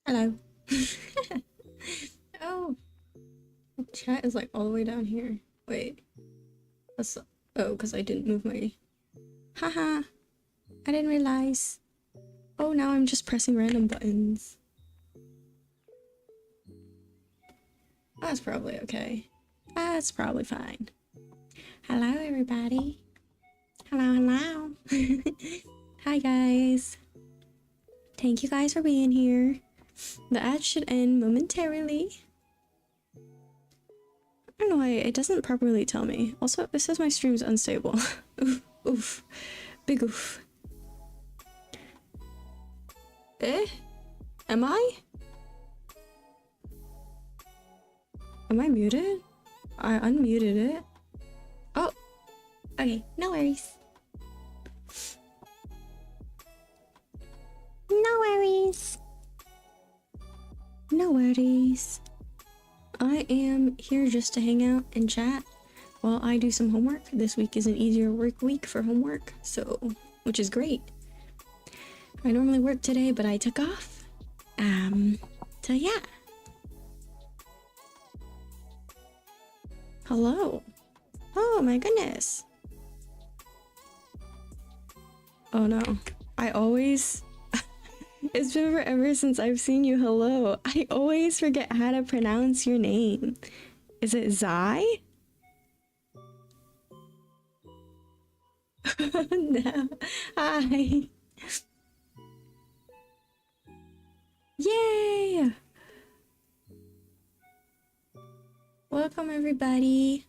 Hello. Oh, the chat is like all the way down here. Wait, that's oh, because I didn't move my. Haha, I didn't realize. Oh, now I'm just pressing random buttons. That's probably okay. That's probably fine. Hello, everybody. Hello, hello. Hi, guys. Thank you guys for being here. The ad should end momentarily. I don't know why it doesn't properly tell me. Also, it says my stream's unstable. Oof, oof. Big oof. Eh? Am I? Am I muted? I unmuted it. Oh, okay, no worries. No worries. No worries. I am here just to hang out and chat while I do some homework. This week is an easier work week for homework, so which is great. I normally work today, but I took off. So yeah. Hello. Oh my goodness. Oh no. I always It's been forever since I've seen you. Hello. I always forget how to pronounce your name. Is it Zai? No. Hi. Yay! Welcome, everybody.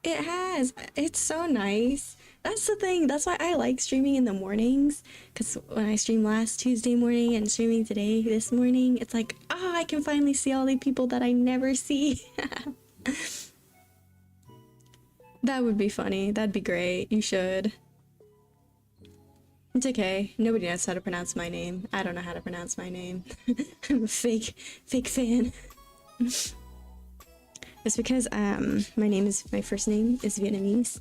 It has. It's so nice. That's the thing. That's why I like streaming in the mornings. Because when I streamed last Tuesday morning and streaming today, this morning, it's like, oh, I can finally see all the people that I never see. That would be funny. That'd be great. You should. It's okay. Nobody knows how to pronounce my name. I don't know how to pronounce my name. I'm a fake fan. It's because my first name is Vietnamese.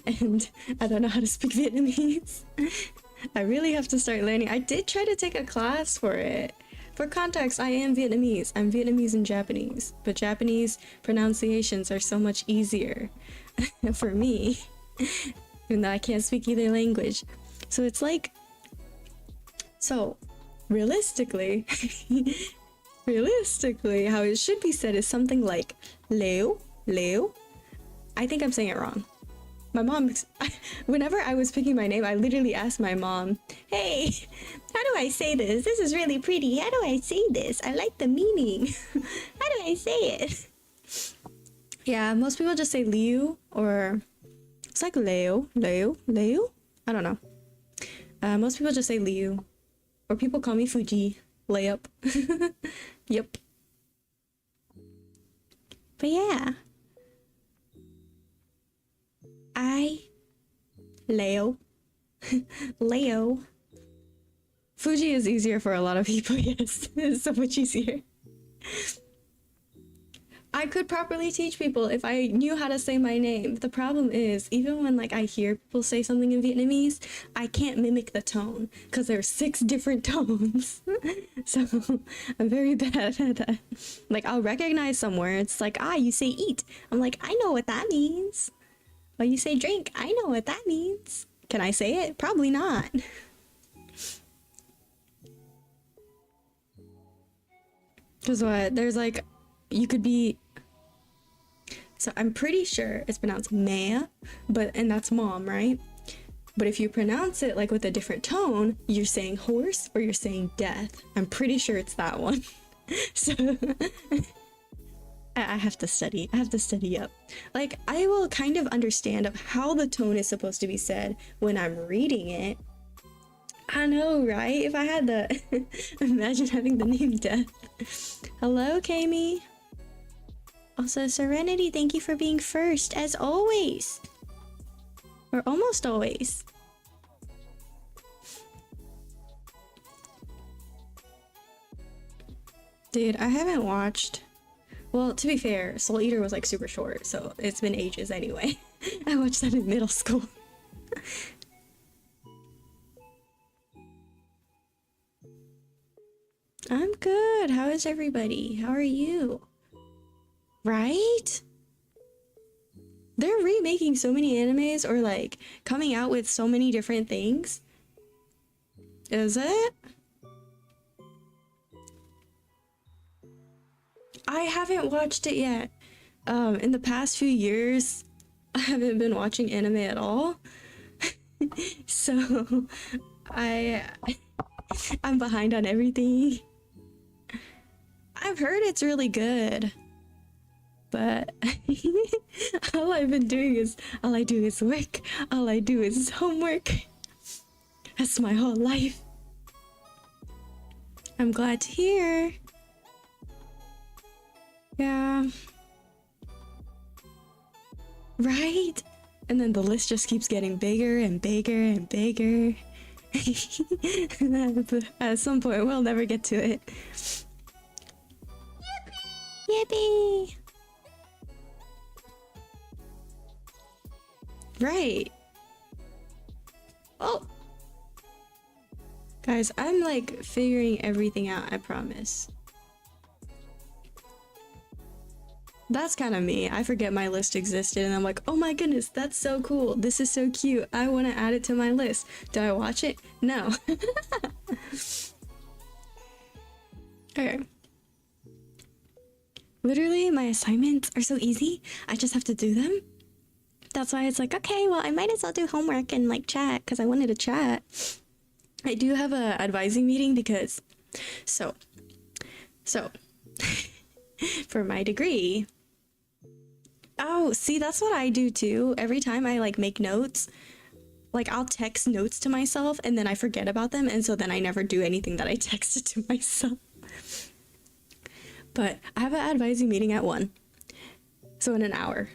And I don't know how to speak Vietnamese. I really have to start learning. I did try to take a class for it. For context, I am Vietnamese. I'm Vietnamese and Japanese, but Japanese pronunciations are so much easier for me, even though I can't speak either language. So it's like, so realistically, how it should be said is something like Leo. I think I'm saying it wrong. My mom, whenever I was picking my name, I literally asked my mom, hey, how do I say this? This is really pretty. How do I say this? I like the meaning. How do I say it? Yeah, most people just say Liu, or it's like Leo. I don't know. Most people just say Liu, or people call me Fuji. Layup. Yep. But yeah. Leo. Fuji is easier for a lot of people, yes. It's so much easier. I could properly teach people if I knew how to say my name. The problem is, even when like I hear people say something in Vietnamese, I can't mimic the tone because there's 6 different tones. So I'm very bad at that. Like I'll recognize somewhere, it's like, you say eat. I'm like, I know what that means. Well, you say drink, I know what that means. Can I say it? Probably not. Because what? There's like, you could be... So I'm pretty sure it's pronounced mea, and that's mom, right? But if you pronounce it like with a different tone, you're saying horse or you're saying death. I'm pretty sure it's that one. So I have to study. I have to study up. Like, I will kind of understand of how the tone is supposed to be said when I'm reading it. I know, right? If I had the... Imagine having the name Death. Hello, Kami. Also, Serenity, thank you for being first, as always. Or almost always. Dude, I haven't watched... Well, to be fair, Soul Eater was like super short, so it's been ages anyway. I watched that in middle school. I'm good. How is everybody? How are you? Right? They're remaking so many animes or like coming out with so many different things. Is it? I haven't watched it yet. In the past few years, I haven't been watching anime at all. So I I'm behind on everything. I've heard it's really good. But all I do is work. All I do is homework. That's my whole life. I'm glad to hear. Yeah. Right? And then the list just keeps getting bigger and bigger and bigger. At some point, we'll never get to it. Yippee! Right. Oh! Guys, I'm like figuring everything out, I promise. That's kind of me. I forget my list existed and I'm like, oh my goodness, that's so cool. This is so cute. I want to add it to my list. Do I watch it? No. Okay. Literally, my assignments are so easy. I just have to do them. That's why it's like, okay, well, I might as well do homework and like chat because I wanted to chat. I do have a advising meeting because, so, for my degree. Oh, see, that's what I do too. Every time I like make notes, like I'll text notes to myself and then I forget about them. And so then I never do anything that I texted to myself. But I have an advising meeting at 1. So in an hour.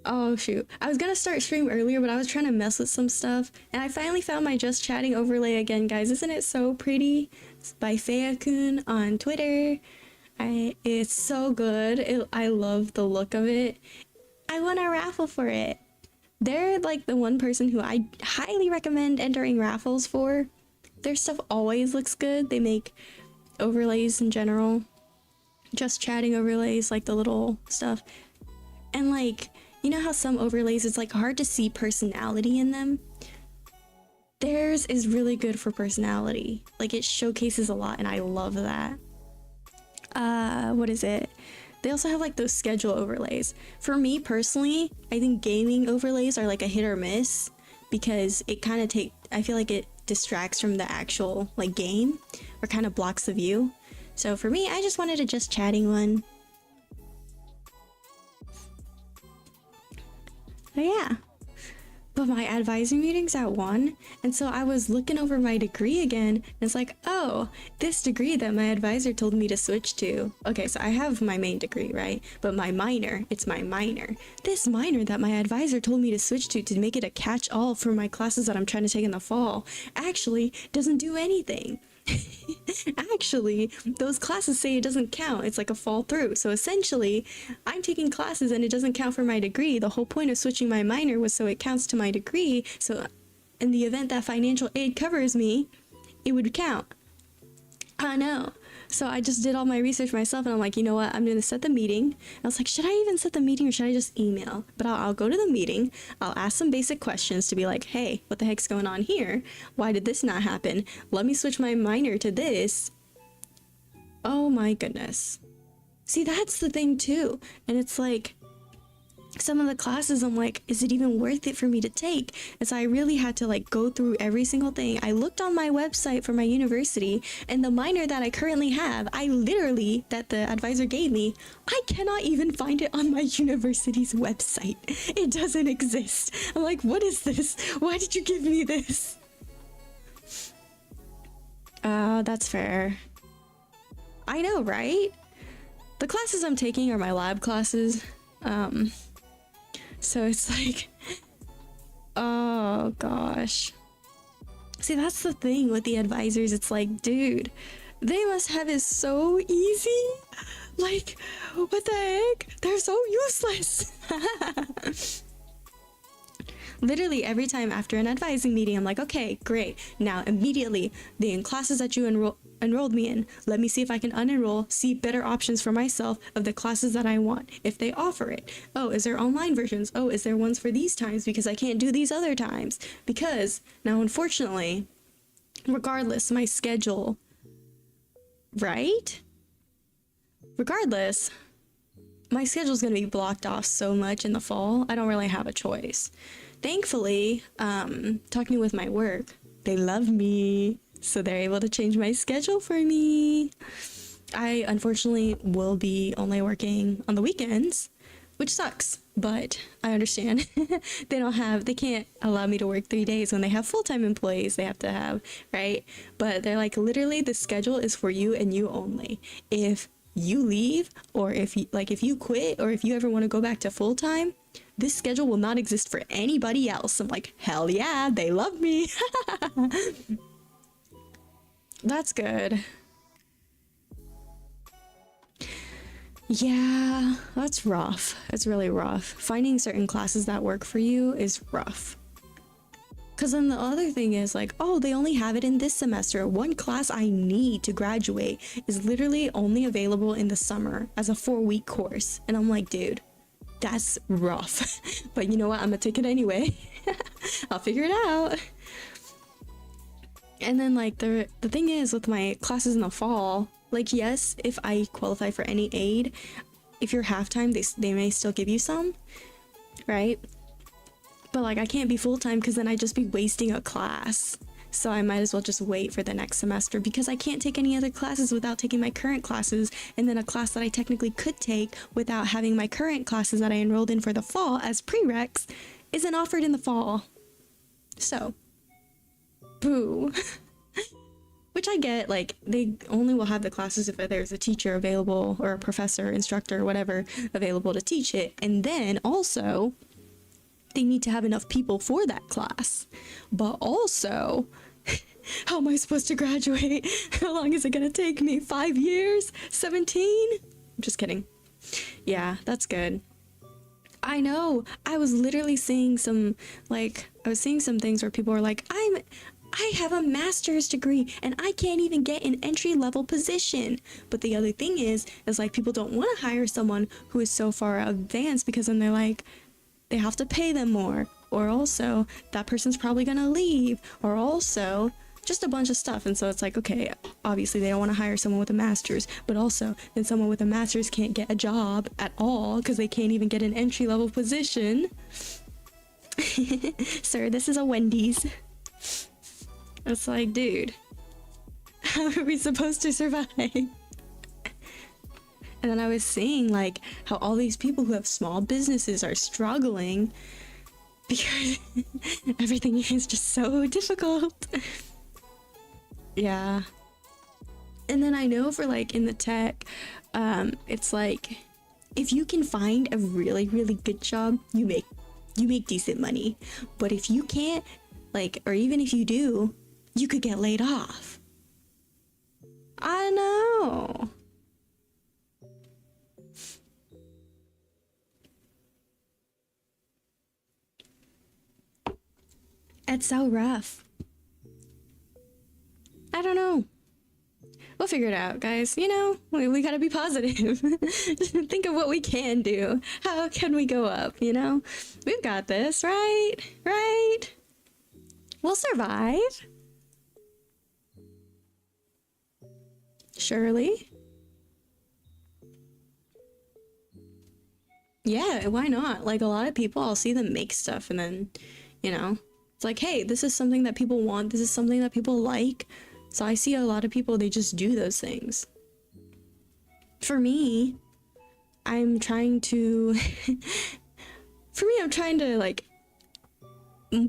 Oh shoot. I was gonna start stream earlier, but I was trying to mess with some stuff. And I finally found my Just Chatting overlay again, guys. Isn't it so pretty? It's by Fea-kun on Twitter. It's so good. I love the look of it. I won a raffle for it. They're like the one person who I highly recommend entering raffles for. Their stuff always looks good. They make overlays in general. Just Chatting overlays, like the little stuff. And like, you know how some overlays, it's like hard to see personality in them? Theirs is really good for personality. Like it showcases a lot and I love that. What is it? They also have like those schedule overlays. For me personally, I think gaming overlays are like a hit or miss because it kind of I feel like it distracts from the actual like game or kind of blocks the view. So for me, I just wanted a Just Chatting one. But yeah. But my advising meeting's at 1, and so I was looking over my degree again, and it's like, oh, this degree that my advisor told me to switch to. Okay, so I have my main degree, right? But my minor, it's my minor. This minor that my advisor told me to switch to make it a catch-all for my classes that I'm trying to take in the fall, actually doesn't do anything. Actually, those classes say it doesn't count. It's like a fall through. So essentially, I'm taking classes and it doesn't count for my degree. The whole point of switching my minor was so it counts to my degree. So in the event that financial aid covers me, it would count. I know. So I just did all my research myself and I'm like, you know what? I'm going to set the meeting. I was like, should I even set the meeting or should I just email? But I'll go to the meeting. I'll ask some basic questions to be like, hey, what the heck's going on here? Why did this not happen? Let me switch my minor to this. Oh my goodness. See, that's the thing too. And it's like, some of the classes I'm like, is it even worth it for me to take? And so I really had to like go through every single thing. I looked on my website for my university and the minor that I currently have, that the advisor gave me, I cannot even find it on my university's website. It doesn't exist. I'm like, what is this? Why did you give me this? That's fair. I know, right? The classes I'm taking are my lab classes. So it's like, oh gosh. See, that's the thing with the advisors. It's like, dude, they must have it so easy. Like, what the heck? They're so useless. Literally every time after an advising meeting, I'm like, okay, great. Now immediately the classes that you enrolled me in, let me see if I can unenroll, see better options for myself of the classes that I want, if they offer it. Oh, is there online versions? Oh, is there ones for these times because I can't do these other times? Because now, unfortunately, regardless, my schedule, right? Regardless, my schedule's gonna be blocked off so much in the fall, I don't really have a choice. Thankfully, talking with my work, they love me, so they're able to change my schedule for me. I unfortunately will be only working on the weekends, which sucks, but I understand. They can't allow me to work 3 days when they have full-time employees they have to have, right? But they're like, literally, the schedule is for you and you only. If you leave, or if you quit, or if you ever want to go back to full-time, this schedule will not exist for anybody else. I'm like, hell yeah, they love me. That's good. Yeah, that's rough. It's really rough. Finding certain classes that work for you is rough. Because then the other thing is like, oh, they only have it in this semester. One class I need to graduate is literally only available in the summer as a 4-week course. And I'm like, dude, that's rough. But you know what? I'm gonna take it anyway. I'll figure it out. And then like the thing is with my classes in the fall, like, yes, if I qualify for any aid, if you're half-time, they may still give you some, right? But like, I can't be full-time because then I'd just be wasting a class. So I might as well just wait for the next semester because I can't take any other classes without taking my current classes, and then a class that I technically could take without having my current classes that I enrolled in for the fall as prereqs isn't offered in the fall. So, boo. Which I get, like, they only will have the classes if there's a teacher available, or a professor, instructor, whatever, available to teach it. And then also, they need to have enough people for that class. But also, how am I supposed to graduate? How long is it gonna take me? 5 years? 17? I'm just kidding. Yeah, that's good. I know. I was literally seeing some things where people were like, I have a master's degree and I can't even get an entry-level position. But the other thing is like, people don't want to hire someone who is so far advanced because then they're like, they have to pay them more, or also that person's probably gonna leave, or also just a bunch of stuff. And so it's like, okay, obviously they don't want to hire someone with a master's, but also then someone with a master's can't get a job at all because they can't even get an entry-level position. Sir, this is a Wendy's. It's like, dude, how are we supposed to survive? And then I was seeing like how all these people who have small businesses are struggling because everything is just so difficult. Yeah. And then I know for like in the tech, it's like, if you can find a really, really good job, you make decent money. But if you can't, like, or even if you do, you could get laid off. I know. It's so rough. I don't know. We'll figure it out, guys. You know, we gotta be positive. Think of what we can do. How can we go up, you know? We've got this, right? Right? We'll survive. Surely. Yeah, why not? Like, a lot of people, I'll see them make stuff and then, you know, it's like, hey, this is something that people want. This is something that people like. So I see a lot of people, they just do those things. For me, I'm trying to, like,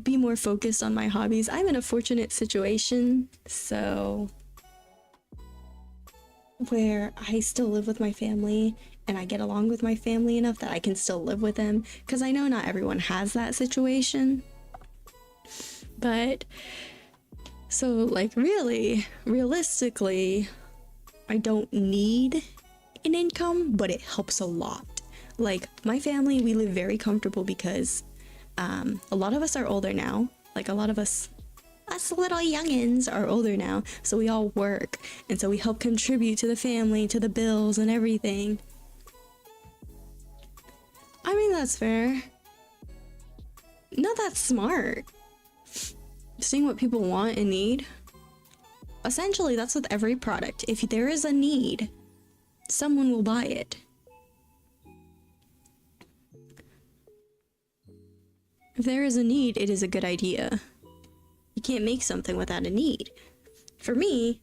be more focused on my hobbies. I'm in a fortunate situation, so, where I still live with my family and I get along with my family enough that I can still live with them, because I know not everyone has that situation. But so like, really, realistically, I don't need an income, but it helps a lot. Like, my family, we live very comfortable because A lot of us are older now. Like a lot of us little youngins are older now. So we all work. And so we help contribute to the family, to the bills and everything. I mean, that's fair. No, that's smart. Seeing what people want and need. Essentially, that's with every product. If there is a need, someone will buy it. If there is a need, it is a good idea. You can't make something without a need. For me,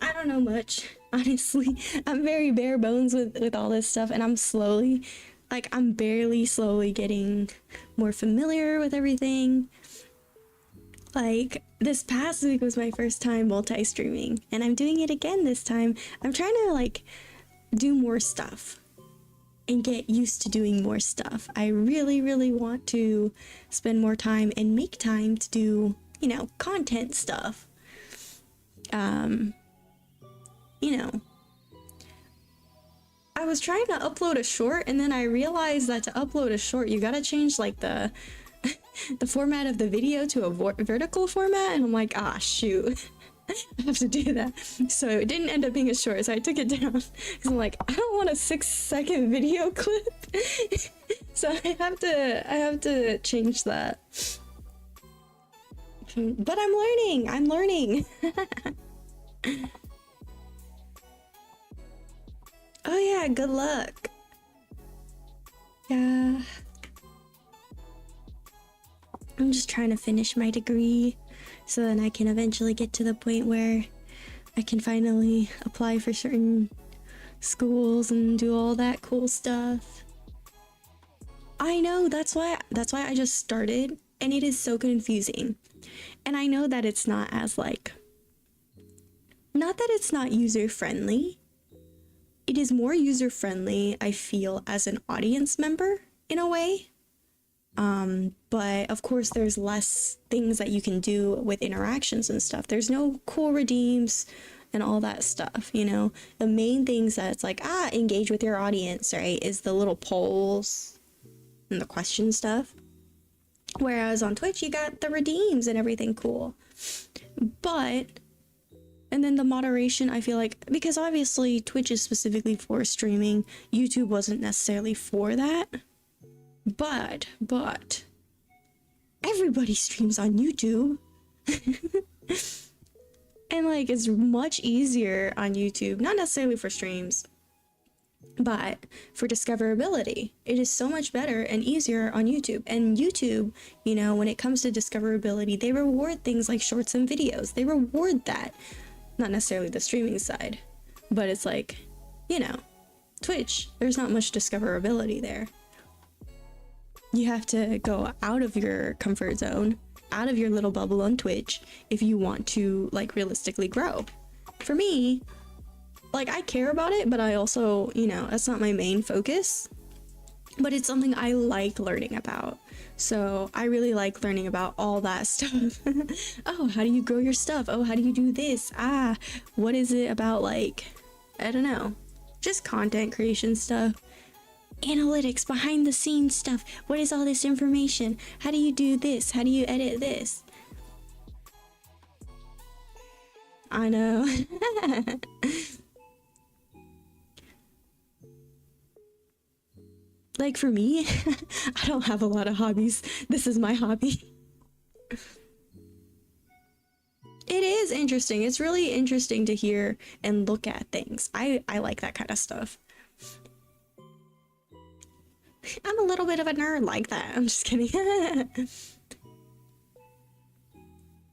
I don't know much, honestly. I'm very bare bones with all this stuff, and I'm barely slowly getting more familiar with everything. Like, this past week was my first time multi-streaming, and I'm doing it again this time. I'm trying to, like, do more stuff and get used to doing more stuff. I really, really want to spend more time and make time to do, you know, content stuff. You know, I was trying to upload a short, and then I realized that to upload a short, you gotta change, like, the format of the video to a vertical format, and I'm like, ah, shoot. I have to do that. So it didn't end up being a short, so I took it down. Because I'm like, I don't want a 6-second video clip. So I have to change that. But I'm learning. Oh yeah, good luck. Yeah. I'm just trying to finish my degree so then I can eventually get to the point where I can finally apply for certain schools and do all that cool stuff. I know, that's why I just started, and it is so confusing. And I know that it's not as like, not that it's not user-friendly. It is more user-friendly, I feel, as an audience member in a way. But of course there's less things that you can do with interactions and stuff. There's no cool redeems and all that stuff, you know? The main things that it's like, engage with your audience, right, is the little polls and the question stuff. Whereas on Twitch, you got the redeems and everything cool. But, and then the moderation, I feel like, because obviously Twitch is specifically for streaming, YouTube wasn't necessarily for that. But, everybody streams on YouTube. And like, it's much easier on YouTube, not necessarily for streams, but for discoverability. It is so much better and easier on YouTube. And YouTube, you know, when it comes to discoverability, they reward things like shorts and videos. They reward that. Not necessarily the streaming side, but it's like, you know, Twitch, there's not much discoverability there. You have to go out of your comfort zone, out of your little bubble on Twitch if you want to, like, realistically grow. For me, like, I care about it, but I also, you know, that's not my main focus, but it's something I like learning about. So I really like learning about all that stuff. Oh, how do you grow your stuff? Oh, how do you do this? What is it about, like, I don't know, just content creation stuff. Analytics, behind the scenes stuff. What is all this information? How do you do this? How do you edit this? I know. Like, for me, I don't have a lot of hobbies. This is my hobby. It is interesting. It's really interesting to hear and look at things. I like that kind of stuff. I'm a little bit of a nerd like that. I'm just kidding.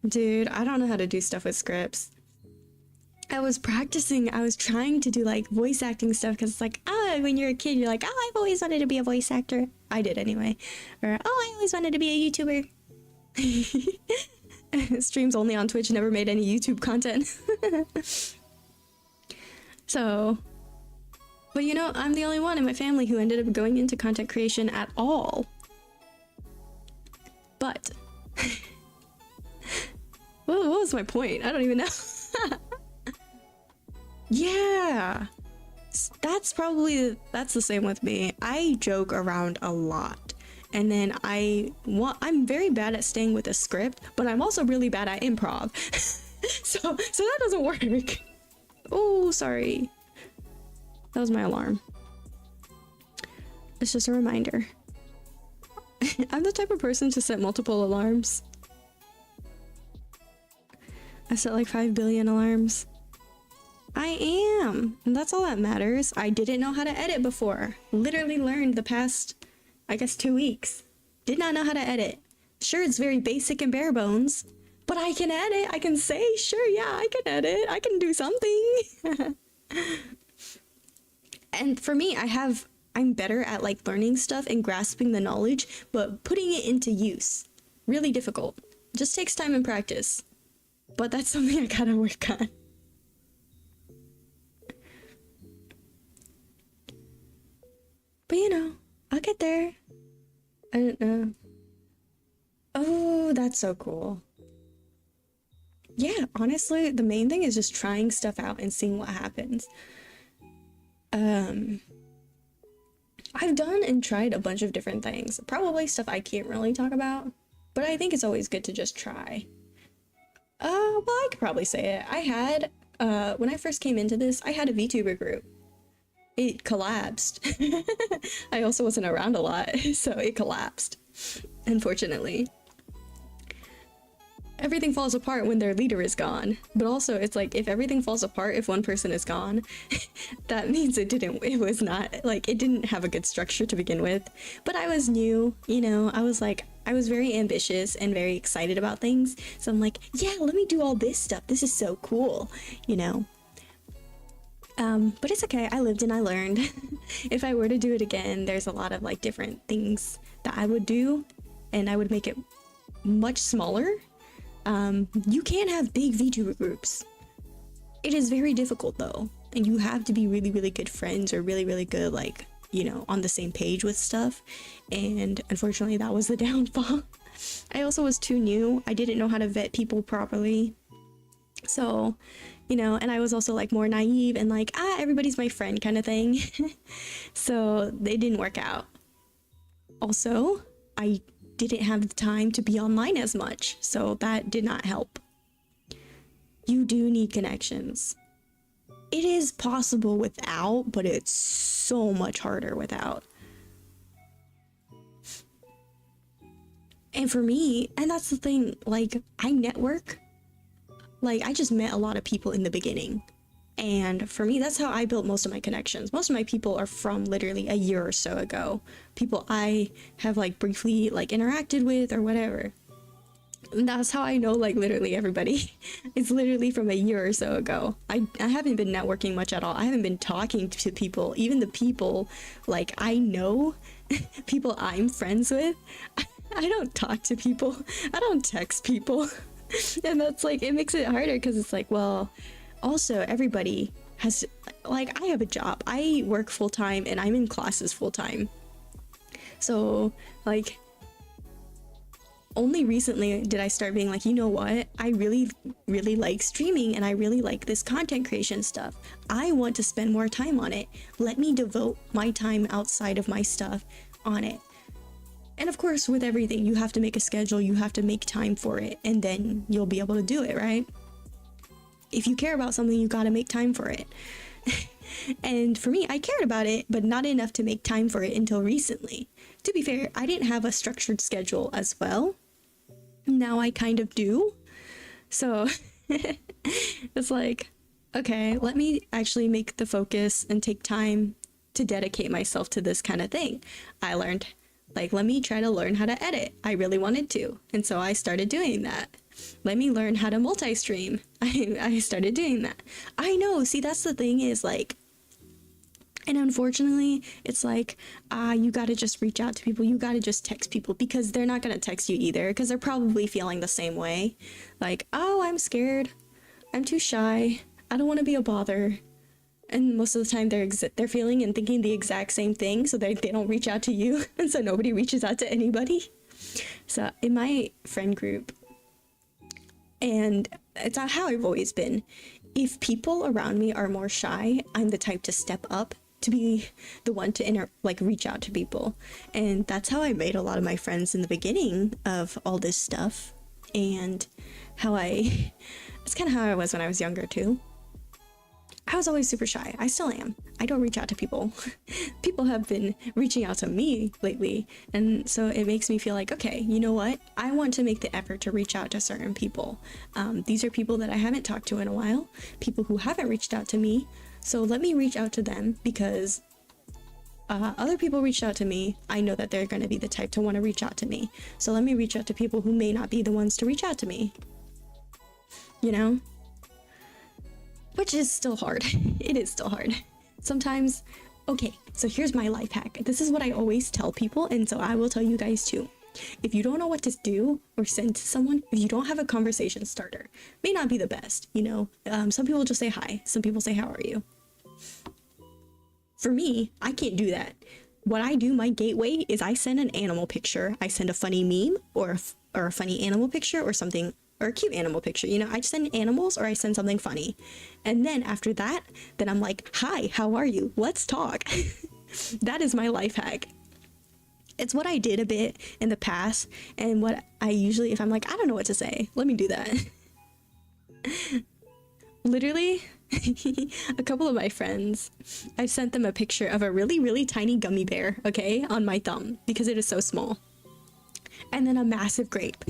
Dude, I don't know how to do stuff with scripts. I was practicing. I was trying to do like voice acting stuff because it's like, when you're a kid, you're like, I've always wanted to be a voice actor. I did anyway. Or, I always wanted to be a YouTuber. Streams only on Twitch, never made any YouTube content. So... But you know, I'm the only one in my family who ended up going into content creation at all. But... well, what was my point? I don't even know. Yeah! That's the same with me. I joke around a lot. And then I'm very bad at staying with a script, but I'm also really bad at improv. so that doesn't work. Oh, sorry. That was my alarm. It's just a reminder. I'm the type of person to set multiple alarms. I set like 5 billion alarms. I am, and that's all that matters. I didn't know how to edit before. Literally learned the past, I guess, 2 weeks. Did not know how to edit. Sure, it's very basic and bare bones, but I can edit. I can say, sure, yeah, I can edit. I can do something. And for me, I'm better at like learning stuff and grasping the knowledge, but putting it into use, really difficult. Just takes time and practice. But that's something I gotta work on. But you know, I'll get there. I don't know. Oh, that's so cool. Yeah, honestly, the main thing is just trying stuff out and seeing what happens. I've done and tried a bunch of different things. Probably stuff I can't really talk about, but I think it's always good to just try. Well, I could probably say it. I had, when I first came into this, I had a VTuber group. It collapsed. I also wasn't around a lot, so it collapsed, unfortunately. Everything falls apart when their leader is gone, but also it's like if everything falls apart if one person is gone, that means it was not like it didn't have a good structure to begin with. But I was new, you know, I was very ambitious and very excited about things, so I'm like, yeah, let me do all this stuff, this is so cool, you know. But it's okay, I lived and I learned. If I were to do it again, there's a lot of like different things that I would do, and I would make it much smaller. You can't have big VTuber groups. It is very difficult though, and you have to be really, really good friends or really, really good, like, you know, on the same page with stuff. And unfortunately, that was the downfall. I also was too new. I didn't know how to vet people properly. So, you know, and I was also like more naive and like, everybody's my friend kind of thing. So they didn't work out. Also, I didn't have the time to be online as much, so that did not help. You do need connections. It is possible without, but it's so much harder without. And for me, and that's the thing, like, I network. Like, I just met a lot of people in the beginning. And for me, that's how I built most of my connections. Most of my people are from literally a year or so ago. People I have like briefly like interacted with or whatever. And that's how I know like literally everybody. It's literally from a year or so ago. I haven't been networking much at all. I haven't been talking to people. Even the people like I know, people I'm friends with, I don't talk to people. I don't text people. And that's like, it makes it harder because it's like, well, also everybody has, like, I have a job. I work full-time and I'm in classes full-time. So like only recently did I start being like, you know what? I really, really like streaming and I really like this content creation stuff. I want to spend more time on it. Let me devote my time outside of my stuff on it. And of course, with everything, you have to make a schedule, you have to make time for it, and then you'll be able to do it, right? If you care about something, you gotta make time for it. And for me, I cared about it, but not enough to make time for it until recently. To be fair, I didn't have a structured schedule as well. Now I kind of do. So it's like, okay, let me actually make the focus and take time to dedicate myself to this kind of thing. I learned, like, let me try to learn how to edit. I really wanted to. And so I started doing that. Let me learn how to multi-stream. I started doing that. I know, see, that's the thing is like, and unfortunately, it's like, you gotta just reach out to people. You gotta just text people because they're not gonna text you either because they're probably feeling the same way. Like, oh, I'm scared. I'm too shy. I don't want to be a bother. And most of the time they're feeling and thinking the exact same thing, so they don't reach out to you. And so nobody reaches out to anybody. So in my friend group, and it's not how I've always been, if people around me are more shy, I'm the type to step up to be the one to reach out to people. And that's how I made a lot of my friends in the beginning of all this stuff. And it's kind of how I was when I was younger too. I was always super shy. I still am. I don't reach out to people. People have been reaching out to me lately. And so it makes me feel like, okay, you know what? I want to make the effort to reach out to certain people. These are people that I haven't talked to in a while, people who haven't reached out to me. So let me reach out to them, because other people reached out to me. I know that they're going to be the type to want to reach out to me. So let me reach out to people who may not be the ones to reach out to me. You know? Which is still hard. It is still hard. Sometimes, okay, so here's my life hack. This is what I always tell people, and so I will tell you guys too. If you don't know what to do or send to someone, if you don't have a conversation starter, may not be the best, you know? Some people just say hi. Some people say, how are you? For me, I can't do that. What I do, my gateway, is I send an animal picture. I send a funny meme or a funny animal picture or something, or a cute animal picture. You know, I just send animals or I send something funny. And then after that, then I'm like, hi, how are you? Let's talk. That is my life hack. It's what I did a bit in the past, and what I usually, if I'm like, I don't know what to say, let me do that. Literally, a couple of my friends, I sent them a picture of a really, really tiny gummy bear, okay, on my thumb, because it is so small. And then a massive grape.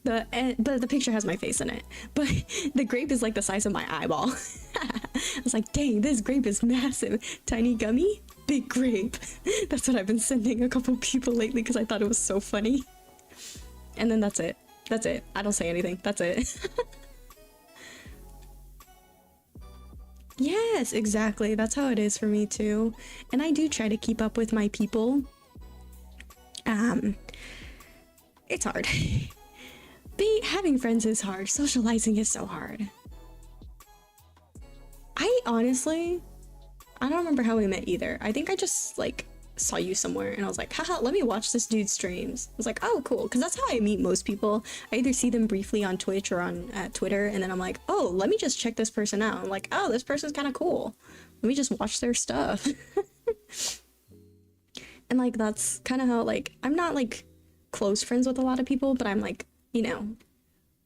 The picture has my face in it, but the grape is like the size of my eyeball. I was like, dang, this grape is massive. Tiny gummy, big grape. That's what I've been sending a couple people lately, because I thought it was so funny. And then that's it. That's it. I don't say anything. That's it. Yes, exactly. That's how it is for me too. And I do try to keep up with my people. It's hard. Having friends is hard. Socializing is so hard. I don't remember how we met either. I think I just like saw you somewhere and I was like, haha, let me watch this dude's streams. I was like, oh, cool. Because that's how I meet most people. I either see them briefly on Twitch or on Twitter, and then I'm like, oh, let me just check this person out. I'm like, oh, this person's kind of cool. Let me just watch their stuff. And like, that's kind of how, like, I'm not like close friends with a lot of people, but I'm like, you know,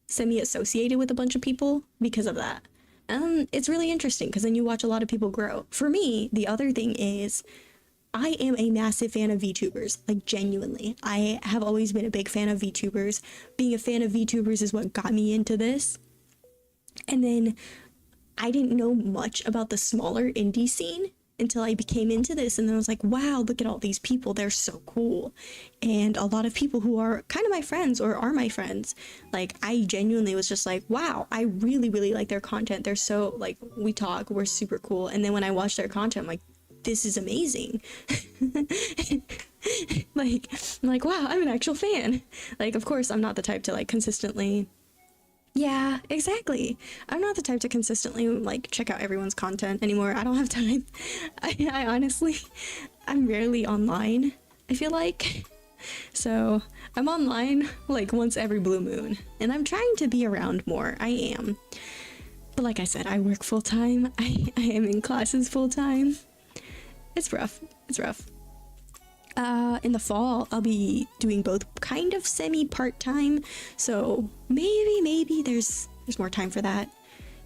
semi-associated with a bunch of people because of that. It's really interesting because then you watch a lot of people grow. For me, the other thing is, I am a massive fan of VTubers, like genuinely. I have always been a big fan of VTubers. Being a fan of VTubers is what got me into this. And then I didn't know much about the smaller indie scene until I became into this, and then I was like, wow, look at all these people, they're so cool. And a lot of people who are kind of my friends or are my friends, like, I genuinely was just like, wow, I really, really like their content. They're so, like, we talk, we're super cool. And then when I watch their content, I'm like, this is amazing. Like, I'm like, wow, I'm an actual fan. Like, of course, I'm not the type to, like, consistently... Yeah, exactly. I'm not the type to consistently like check out everyone's content anymore. I don't have time. I honestly, I'm rarely online, I feel like. So I'm online like once every blue moon, and I'm trying to be around more. I am. But like I said, I work full time. I am in classes full time. It's rough. It's rough. In the fall, I'll be doing both kind of semi part-time, so maybe there's more time for that,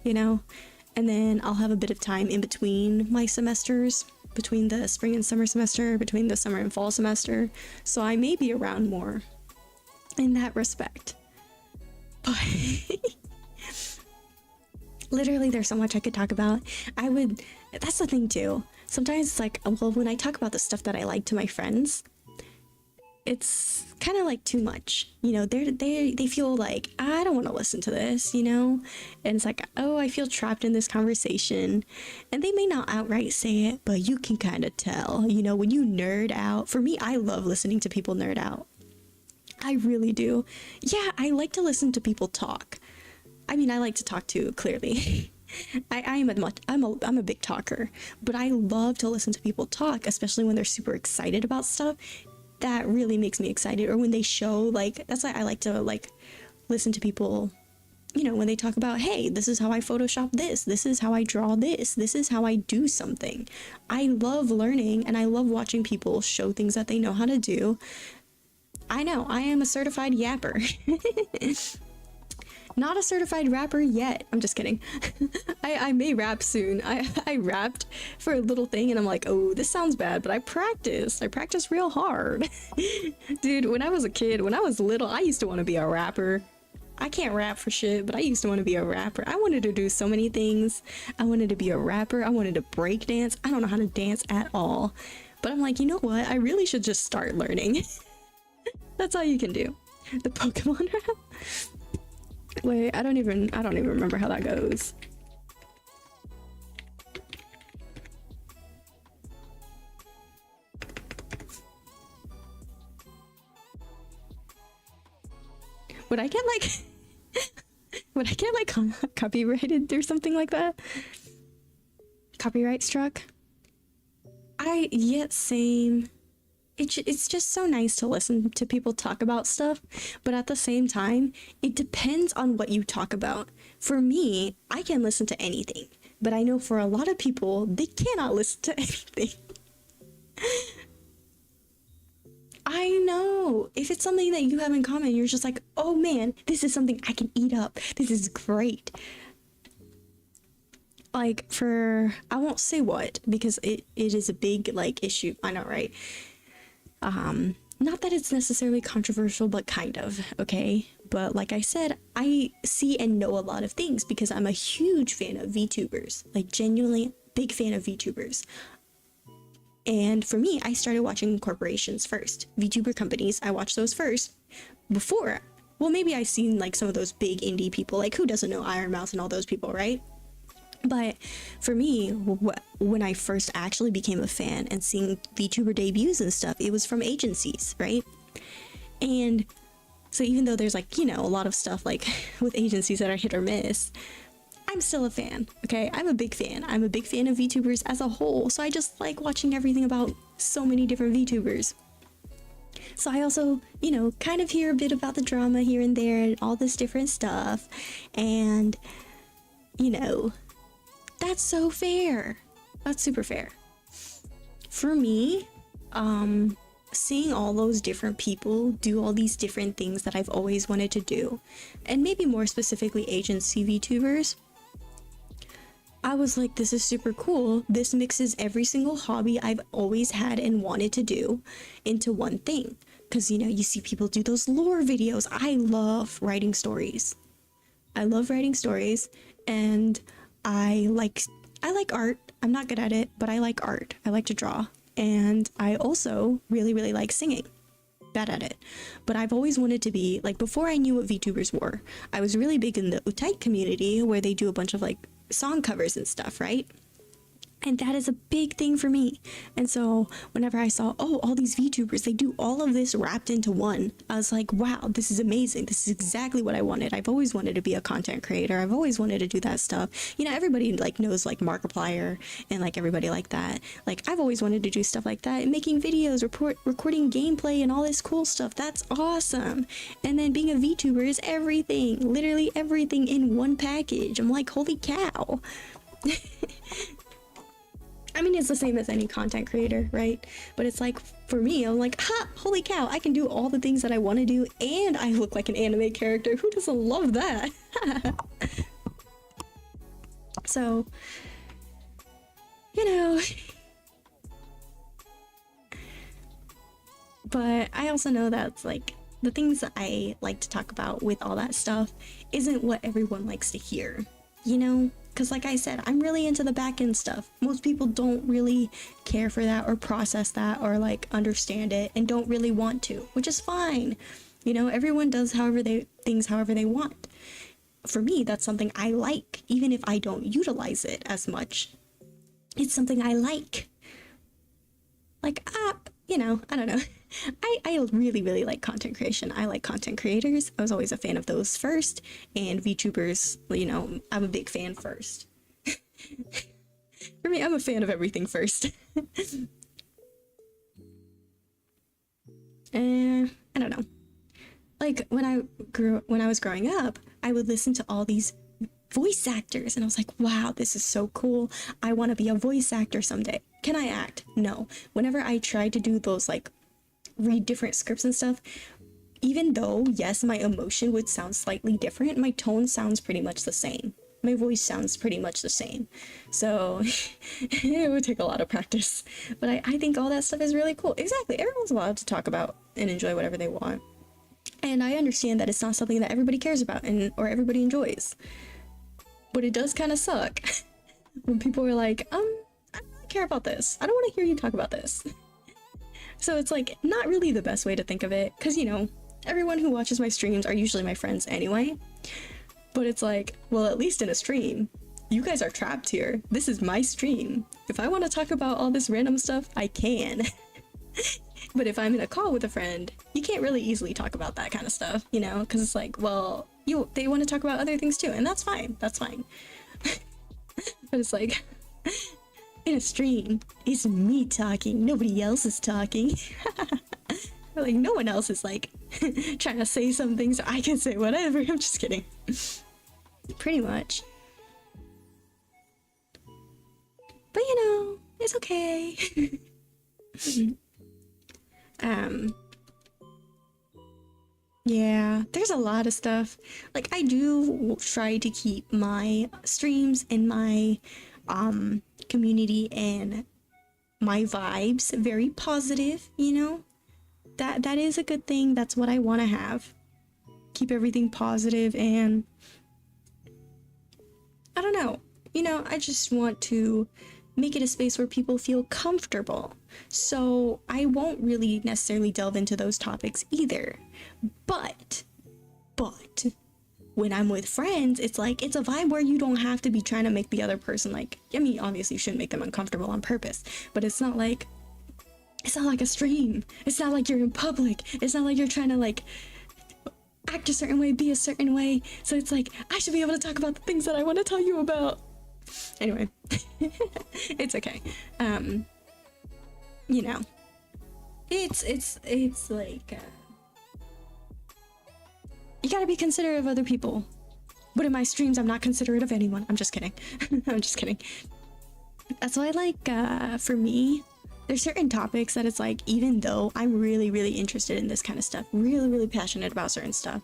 you know? And then I'll have a bit of time in between my semesters, between the spring and summer semester, between the summer and fall semester, so I may be around more in that respect. But literally, there's so much I could talk about. That's the thing too. Sometimes it's like, well, when I talk about the stuff that I like to my friends, it's kind of like too much, you know. They feel like, I don't want to listen to this, you know. And it's like, oh, I feel trapped in this conversation. And they may not outright say it, but you can kind of tell, you know, when you nerd out. For me, I love listening to people nerd out. I really do. Yeah, I like to listen to people talk. I mean, I like to talk too, clearly. I'm a big talker, but I love to listen to people talk, especially when they're super excited about stuff. That really makes me excited. Or when they show, like, that's why I like to like listen to people when they talk about, hey, this is how I Photoshop this is how I draw this is how I do something. I love learning and I love watching people show things that they know how to do. I know, I am a certified yapper. Not a certified rapper yet. I'm just kidding. I may rap soon. I rapped for a little thing and I'm like, oh, this sounds bad, but I practiced real hard. Dude, when I was a kid, when I was little, I used to want to be a rapper. I can't rap for shit, but I used to want to be a rapper. I wanted to do so many things. I wanted to be a rapper. I wanted to break dance. I don't know how to dance at all. But I'm like, you know what? I really should just start learning. That's all you can do. The Pokemon rap? Wait, I don't even remember how that goes. Would I get like copyrighted or something like that? Copyright struck? Same. It's just so nice to listen to people talk about stuff, but at the same time, it depends on what you talk about. For me, I can listen to anything, but I know for a lot of people, they cannot listen to anything. I know. If it's something that you have in common, you're just like, oh man, this is something I can eat up. This is great. Like I won't say what, because it is a big like issue. I know, right? Not that it's necessarily controversial, but kind of, okay? But like I said, I see and know a lot of things because I'm a huge fan of VTubers, like genuinely big fan of VTubers. And for me, I started watching corporations first. VTuber companies, I watched those first before. Well, maybe I've seen like some of those big indie people, like who doesn't know Iron Mouse and all those people, right? But for me, when I first actually became a fan and seeing VTuber debuts and stuff, it was from agencies, right? And so even though there's like, a lot of stuff like with agencies that are hit or miss, I'm still a fan, okay? I'm a big fan. I'm a big fan of VTubers as a whole, so I just like watching everything about so many different VTubers. So I also, kind of hear a bit about the drama here and there and all this different stuff. And, that's so fair. That's super fair. For me, seeing all those different people do all these different things that I've always wanted to do, and maybe more specifically agency VTubers, I was like, this is super cool. This mixes every single hobby I've always had and wanted to do into one thing. Because, you see people do those lore videos. I love writing stories. And I like art. I'm not good at it, but I like art. I like to draw. And I also really, really like singing. Bad at it. But I've always wanted to be, like, before I knew what VTubers were, I was really big in the Utai community where they do a bunch of, like, song covers and stuff, right? And that is a big thing for me. And so whenever I saw, all these VTubers, they do all of this wrapped into one, I was like, wow, this is amazing. This is exactly what I wanted. I've always wanted to be a content creator. I've always wanted to do that stuff. Everybody like knows like Markiplier and like everybody like that. Like I've always wanted to do stuff like that, making videos, recording gameplay and all this cool stuff. That's awesome. And then being a VTuber is everything, literally everything in one package. I'm like, holy cow. I mean, it's the same as any content creator, right? But it's like, for me, I'm like, holy cow, I can do all the things that I want to do, and I look like an anime character. Who doesn't love that? So, but I also know that's like, the things that I like to talk about with all that stuff isn't what everyone likes to hear, Because like I said, I'm really into the back end stuff. Most people don't really care for that or process that or like understand it and don't really want to, which is fine. Everyone does however they want. For me, that's something I like, even if I don't utilize it as much. It's something I like. Like, I don't know. I really, really like content creation. I like content creators. I was always a fan of those first. And VTubers, I'm a big fan first. For me, I'm a fan of everything first. And I don't know. Like when I was growing up, I I would listen to all these voice actors and I was like, wow, this is so cool. I want to be a voice actor someday. Can I act? No. Whenever I tried to do those, like, read different scripts and stuff, even though, yes, my emotion would sound slightly different, my tone sounds pretty much the same. My voice sounds pretty much the same. So it would take a lot of practice. But I think all that stuff is really cool. Exactly. Everyone's allowed to talk about and enjoy whatever they want. And I understand that it's not something that everybody cares about or everybody enjoys. But it does kind of suck when people are like, I don't really care about this. I don't want to hear you talk about this. So it's like not really the best way to think of it, because, you know, everyone who watches my streams are usually my friends anyway. But it's like, well, at least in a stream, you guys are trapped here. This is my stream. If I want to talk about all this random stuff, I can. But if I'm in a call with a friend, you can't really easily talk about that kind of stuff, you know, because it's like, well, they want to talk about other things too, and that's fine. That's fine. But it's like, in a stream, it's me talking. Nobody else is talking. Like, no one else is like trying to say something so I can say whatever. I'm just kidding. Pretty much. But you know, it's okay. Yeah, there's a lot of stuff. Like, I do try to keep my streams and my community and my vibes very positive, you know? That is a good thing. That's what I want to have. Keep everything positive, and I don't know. You know, I just want to make it a space where people feel comfortable. So I won't really necessarily delve into those topics either. But when I'm with friends, it's like, it's a vibe where you don't have to be trying to make the other person, like, I mean, obviously you shouldn't make them uncomfortable on purpose, but it's not like a stream. It's not like you're in public. It's not like you're trying to, like, act a certain way, be a certain way. So it's like, I should be able to talk about the things that I want to tell you about. Anyway, it's okay. You know, it's like, you gotta be considerate of other people. But in my streams, I'm not considerate of anyone. I'm just kidding. I'm just kidding. That's why, like, for me, there's certain topics that it's like, even though I'm really, really interested in this kind of stuff, really, really passionate about certain stuff,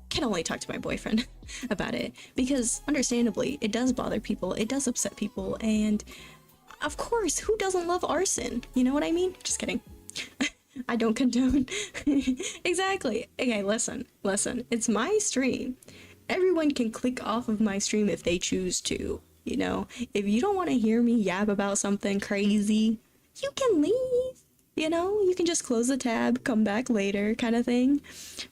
can only talk to my boyfriend about it, because understandably, it does bother people, it does upset people, and of course, who doesn't love arson? You know what I mean? Just kidding. I don't condone. Exactly. Okay, listen, it's my stream. Everyone can click off of my stream if they choose to, you know? If you don't want to hear me yap about something crazy, you can leave, you know? You can just close the tab, come back later, kind of thing.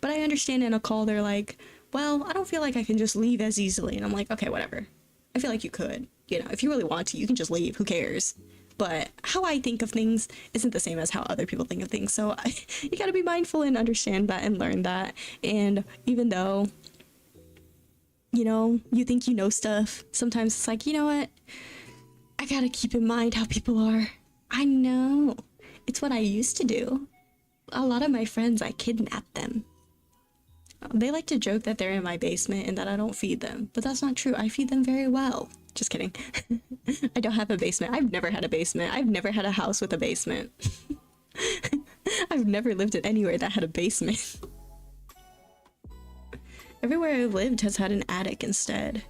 But I understand in a call they're like, well, I don't feel like I can just leave as easily. And I'm like, okay, whatever. I feel like you could, you know, if you really want to, you can just leave, who cares? But how I think of things isn't the same as how other people think of things. So you gotta be mindful and understand that and learn that. And even though, you know, you think you know stuff, sometimes it's like, you know what? I gotta keep in mind how people are. I know. It's what I used to do. A lot of my friends, I kidnap them. They like to joke that they're in my basement and that I don't feed them, but that's not true. I feed them very well. Just kidding. I don't have a basement. I've never had a basement. I've never had a house with a basement. I've never lived in anywhere that had a basement. Everywhere I've lived has had an attic instead.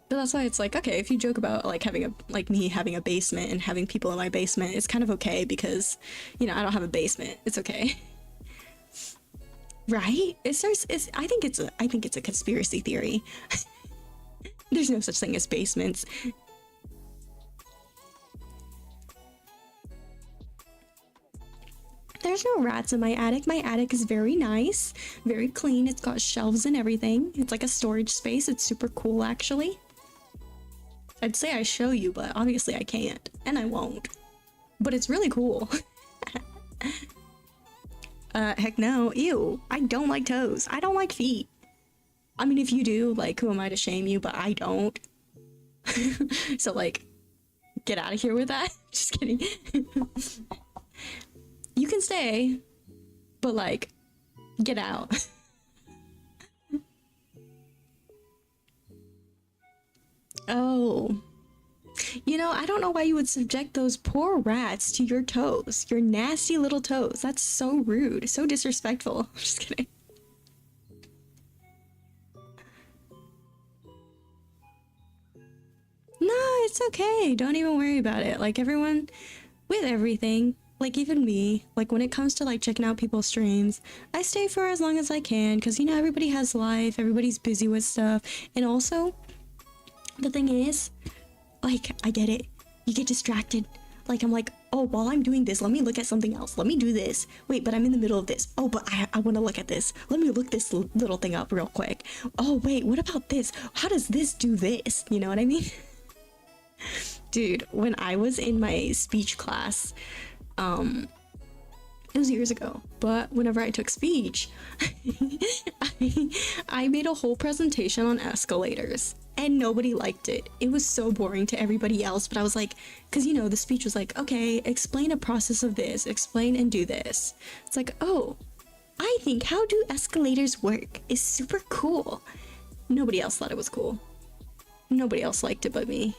But that's why it's like, okay, if you joke about like me having a basement and having people in my basement, it's kind of okay because, you know, I don't have a basement. It's okay. Right? I think it's a conspiracy theory. There's no such thing as basements. There's no rats in my attic. My attic is very nice, very clean. It's got shelves and everything. It's like a storage space. It's super cool, actually. I'd say I show you, but obviously I can't, and I won't. But it's really cool. Heck no. Ew. I don't like toes. I don't like feet. I mean, if you do, like, who am I to shame you? But I don't. So, like, get out of here with that. Just kidding. You can stay, but, like, get out. Oh. You know, I don't know why you would subject those poor rats to your toes. Your nasty little toes. That's so rude. So disrespectful. I'm just kidding. No, it's okay. Don't even worry about it. Like everyone with everything, like even me, like when it comes to like checking out people's streams, I stay for as long as I can because you know everybody has life, everybody's busy with stuff. And also, the thing is, like I get it. You get distracted. Like I'm like, oh, while I'm doing this, let me look at something else. Let me do this. Wait, but I'm in the middle of this. Oh, but I want to look at this. Let me look this little thing up real quick. Oh, wait, what about this? How does this do this? You know what I mean? Dude, when I was in my speech class, it was years ago, but whenever I took speech, I made a whole presentation on escalators and nobody liked it. It was so boring to everybody else, but I was like, because you know, the speech was like, okay, explain a process of this, explain and do this. It's like, oh, I think how do escalators work is super cool. Nobody else thought it was cool. Nobody else liked it but me.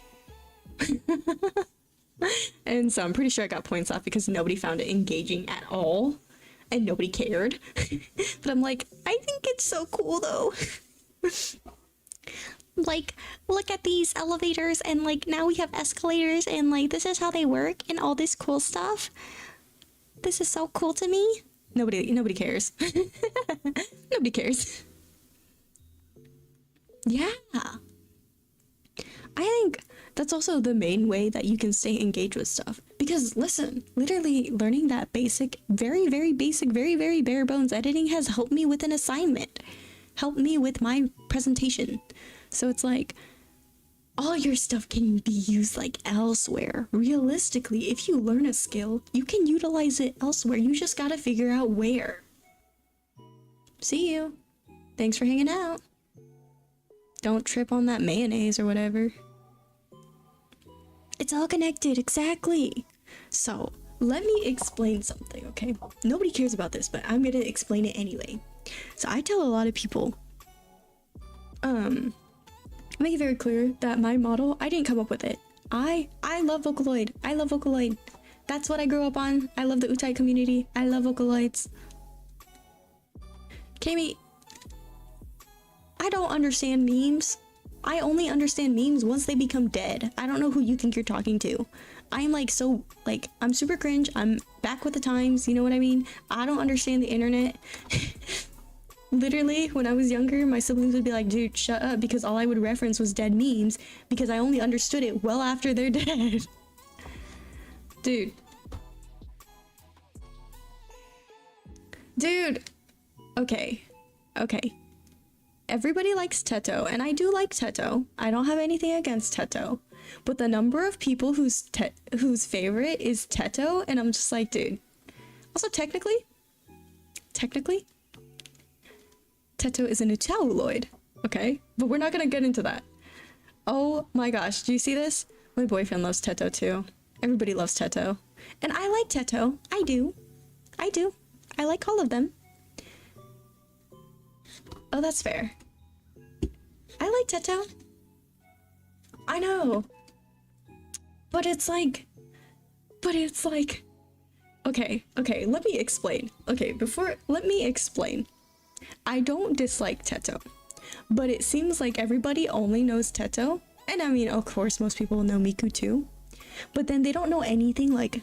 And so I'm pretty sure I got points off because nobody found it engaging at all and nobody cared. But I'm like, I think it's so cool though. Like, look at these elevators and like now we have escalators and like this is how they work and all this cool stuff. This is so cool to me. Nobody cares. Nobody cares. Yeah. I think that's also the main way that you can stay engaged with stuff. Because listen, literally learning that basic, very, very basic, very, very bare bones editing has helped me with an assignment, helped me with my presentation. So it's like, all your stuff can be used like elsewhere. Realistically, if you learn a skill, you can utilize it elsewhere. You just gotta figure out where. See you. Thanks for hanging out. Don't trip on that mayonnaise or whatever. It's all connected, exactly. So, let me explain something, okay? Nobody cares about this, but I'm gonna explain it anyway. So I tell a lot of people, make it very clear that my model, I didn't come up with it. I love Vocaloid. I love Vocaloid. That's what I grew up on. I love the Utai community. I love Vocaloids. Kami, I don't understand memes. I only understand memes once they become dead. I don't know who you think you're talking to. I'm like so, like, I'm super cringe. I'm back with the times, you know what I mean? I don't understand the internet. Literally, when I was younger, my siblings would be like, dude, shut up, because all I would reference was dead memes, because I only understood it well after they're dead. Dude. Dude. Okay. Okay. Everybody likes Teto, and I do like Teto. I don't have anything against Teto. But the number of people whose favorite is Teto, and I'm just like, dude. Also, technically, Teto is an Italiloid, okay? But we're not gonna get into that. Oh my gosh, do you see this? My boyfriend loves Teto too. Everybody loves Teto. And I like Teto. I do. I like all of them. Oh, that's fair. I like Teto. I know. But it's like... Okay, let me explain. Let me explain. I don't dislike Teto, but it seems like everybody only knows Teto. And I mean, of course, most people know Miku too. But then they don't know anything like...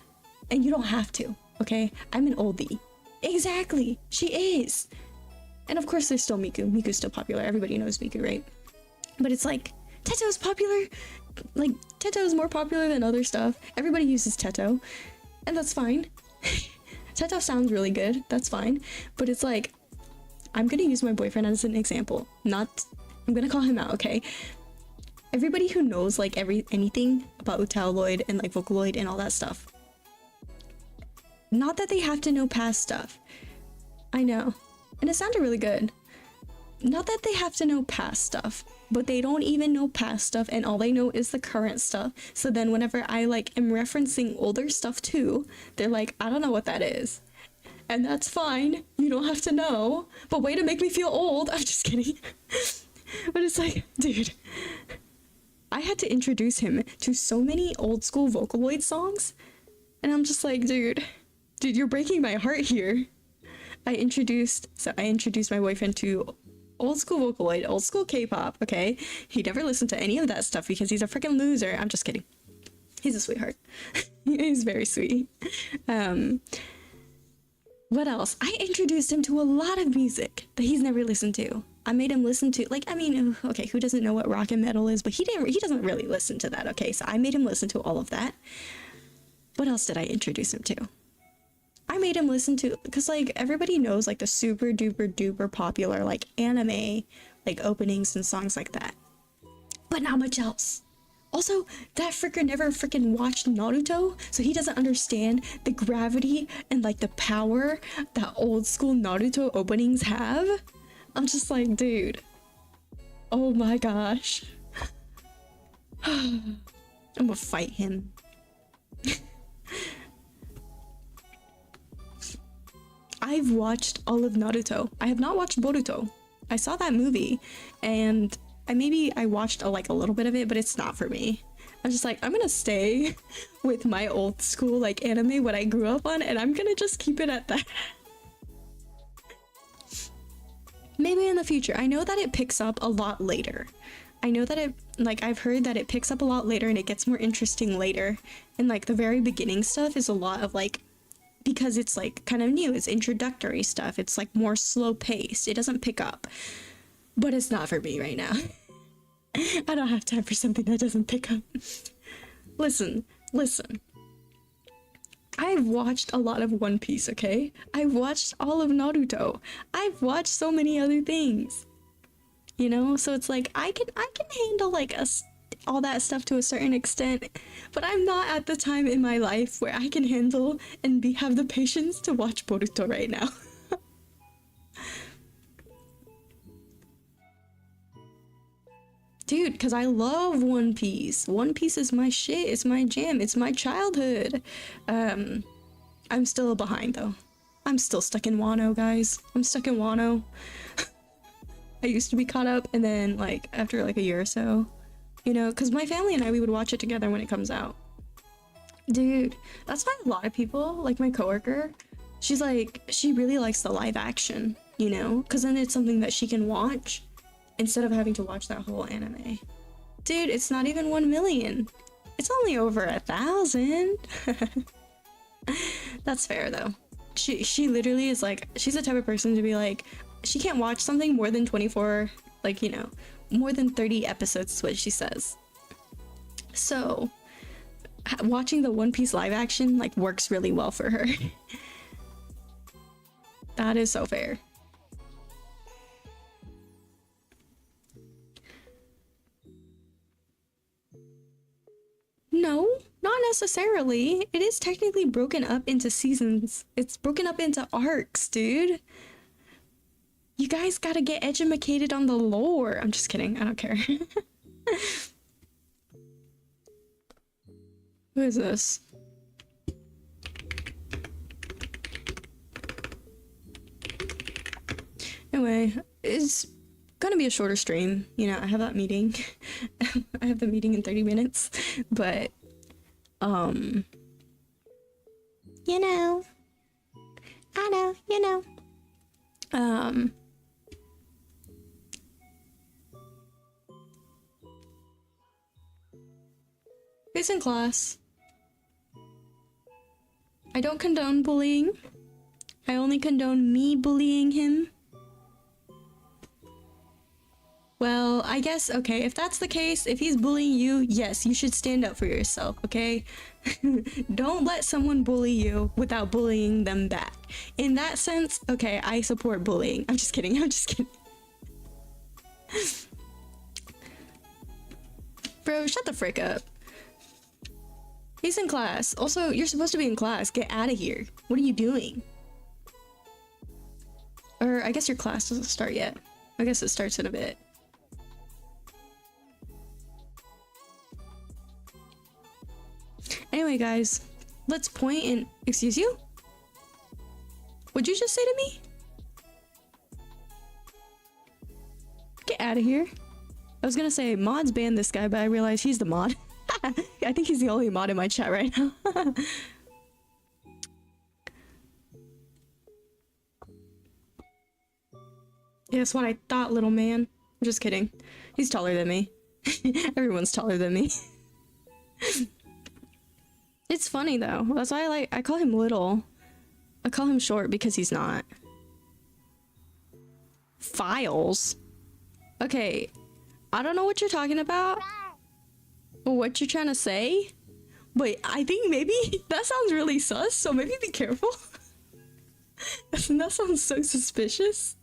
And you don't have to, okay? I'm an oldie. Exactly, she is. And of course there's still Miku. Miku's still popular. Everybody knows Miku, right? But it's like, Teto's popular. Like, Teto is more popular than other stuff. Everybody uses Teto. And that's fine. Teto sounds really good. That's fine. But it's like, I'm gonna use my boyfriend as an example. I'm gonna call him out, okay? Everybody who knows like anything about Utaloid and like Vocaloid and all that stuff. Not that they have to know past stuff. I know. And it sounded really good. Not that they have to know past stuff, but they don't even know past stuff and all they know is the current stuff. So then whenever I like am referencing older stuff too, they're like, I don't know what that is. And that's fine. You don't have to know. But way to make me feel old. I'm just kidding. But it's like, dude. I had to introduce him to so many old school Vocaloid songs. And I'm just like, dude, you're breaking my heart here. I introduced my boyfriend to old school Vocaloid, old school K-pop, okay? He never listened to any of that stuff because he's a freaking loser. I'm just kidding. He's a sweetheart. He's very sweet. What else? I introduced him to a lot of music that he's never listened to. I made him listen to, like, I mean, okay, who doesn't know what rock and metal is? But he doesn't really listen to that, okay? So I made him listen to all of that. What else did I introduce him to? I made him listen to, because, like, everybody knows, like, the super duper duper popular, like, anime, like, openings and songs like that. But not much else. Also, that fricker never freaking watched Naruto, so he doesn't understand the gravity and, like, the power that old school Naruto openings have. I'm just like, dude. Oh my gosh. I'm gonna fight him. I've watched all of Naruto. I have not watched Boruto. I saw that movie, and I watched a little bit of it, but it's not for me. I'm just like, I'm gonna stay with my old school like anime, what I grew up on, and I'm gonna just keep it at that. Maybe in the future. I know that it picks up a lot later. I know that I've heard that it picks up a lot later and it gets more interesting later. And like the very beginning stuff is a lot of like, because it's like kind of new, it's introductory stuff. It's like more slow paced. It doesn't pick up. But it's not for me right now. I don't have time for something that doesn't pick up. Listen. I've watched a lot of One Piece, okay? I've watched all of Naruto. I've watched so many other things. You know? So it's like, I can handle like all that stuff to a certain extent, but I'm not at the time in my life where I can handle and have the patience to watch Boruto right now. Dude, because I love One Piece. One Piece is my shit. It's my jam. It's my childhood. I'm still behind, though. I'm still stuck in Wano, guys. I'm stuck in Wano. I used to be caught up, and then, like, after, like, a year or so, you know, because my family and we would watch it together when it comes out. Dude, that's why a lot of people, like my coworker, she's like, she really likes the live action, you know? Because then it's something that she can watch instead of having to watch that whole anime. Dude, it's not even 1 million. It's only over 1,000. That's fair though. She literally is like, she's the type of person to be like, she can't watch something more than 24, like, you know, more than 30 episodes is what she says. So watching the One Piece live action like works really well for her. That is so fair. No, not necessarily. It is technically broken up into seasons. It's broken up into arcs, dude. You guys gotta get educated on the lore. I'm just kidding. I don't care. Who is this? Anyway, it's gonna be a shorter stream. You know, I have that meeting. I have the meeting in 30 minutes. But, you know. I know, you know. Who's in class? I don't condone bullying. I only condone me bullying him. Well, I guess, okay, if that's the case, if he's bullying you, yes, you should stand up for yourself, okay? Don't let someone bully you without bullying them back. In that sense, okay, I support bullying. I'm just kidding, I'm just kidding. Bro, shut the frick up. He's in class. Also, you're supposed to be in class. Get out of here. What are you doing? Or, I guess your class doesn't start yet. I guess it starts in a bit. Anyway, guys, let's point and... Excuse you? What'd you just say to me? Get out of here. I was gonna say mods banned this guy, but I realized he's the mod. I think he's the only mod in my chat right now. Yeah, that's what I thought, little man. I'm just kidding. He's taller than me. Everyone's taller than me. It's funny though. That's why I call him little. I call him short because he's not. Files? Okay, I don't know what you're talking about. What you're trying to say? But I think maybe that sounds really sus, so maybe be careful. That sounds so suspicious.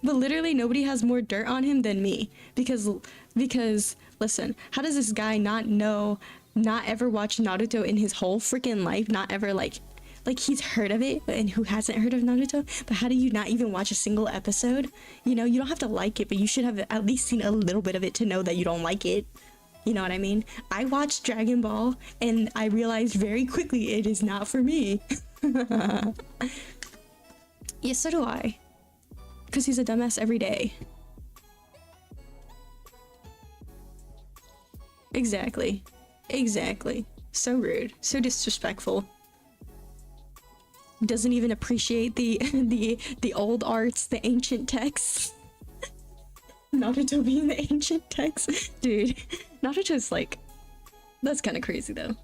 But literally nobody has more dirt on him than me. Because listen, how does this guy not ever watch Naruto in his whole freaking life? Not ever like he's heard of it, and who hasn't heard of Naruto? But how do you not even watch a single episode? You know, you don't have to like it, but you should have at least seen a little bit of it to know that you don't like it. You know what I mean? I watched Dragon Ball and I realized very quickly it is not for me. Yes, so do I. Because he's a dumbass every day. Exactly. Exactly. So rude. So disrespectful. Doesn't even appreciate the old arts, the ancient texts. Naruto being the ancient text. Dude, Naruto's like... That's kind of crazy though.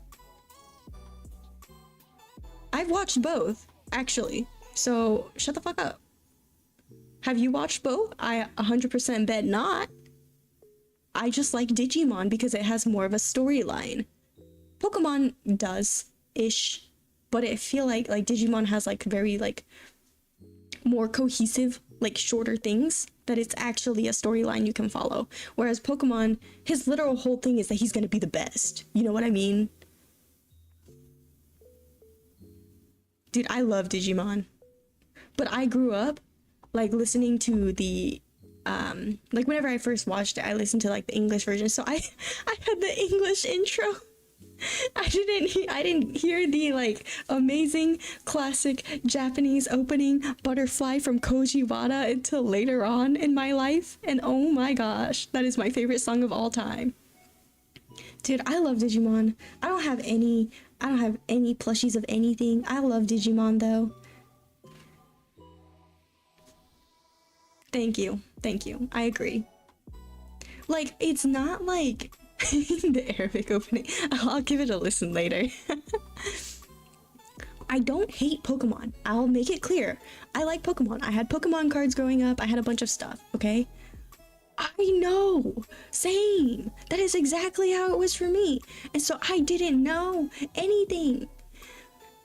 I've watched both, actually. So, shut the fuck up. Have you watched both? I 100% bet not. I just like Digimon because it has more of a storyline. Pokemon does-ish, but I feel like Digimon has like very like more cohesive, like shorter things that it's actually a storyline you can follow. Whereas Pokemon, his literal whole thing is that he's gonna be the best. You know what I mean? Dude, I love Digimon. But I grew up like listening to the like whenever I first watched it, I listened to like the English version. So I had the English intro. I didn't hear the like amazing classic Japanese opening Butterfly from Koji Wada until later on in my life. And oh my gosh, that is my favorite song of all time. Dude, I love Digimon. I don't have any plushies of anything. I love Digimon though. Thank you. I agree. Like, it's not like the Arabic opening. I'll give it a listen later. I don't hate Pokemon. I'll make it clear. I like Pokemon. I had Pokemon cards growing up. I had a bunch of stuff, okay? I know. Same. That is exactly how it was for me. And so I didn't know anything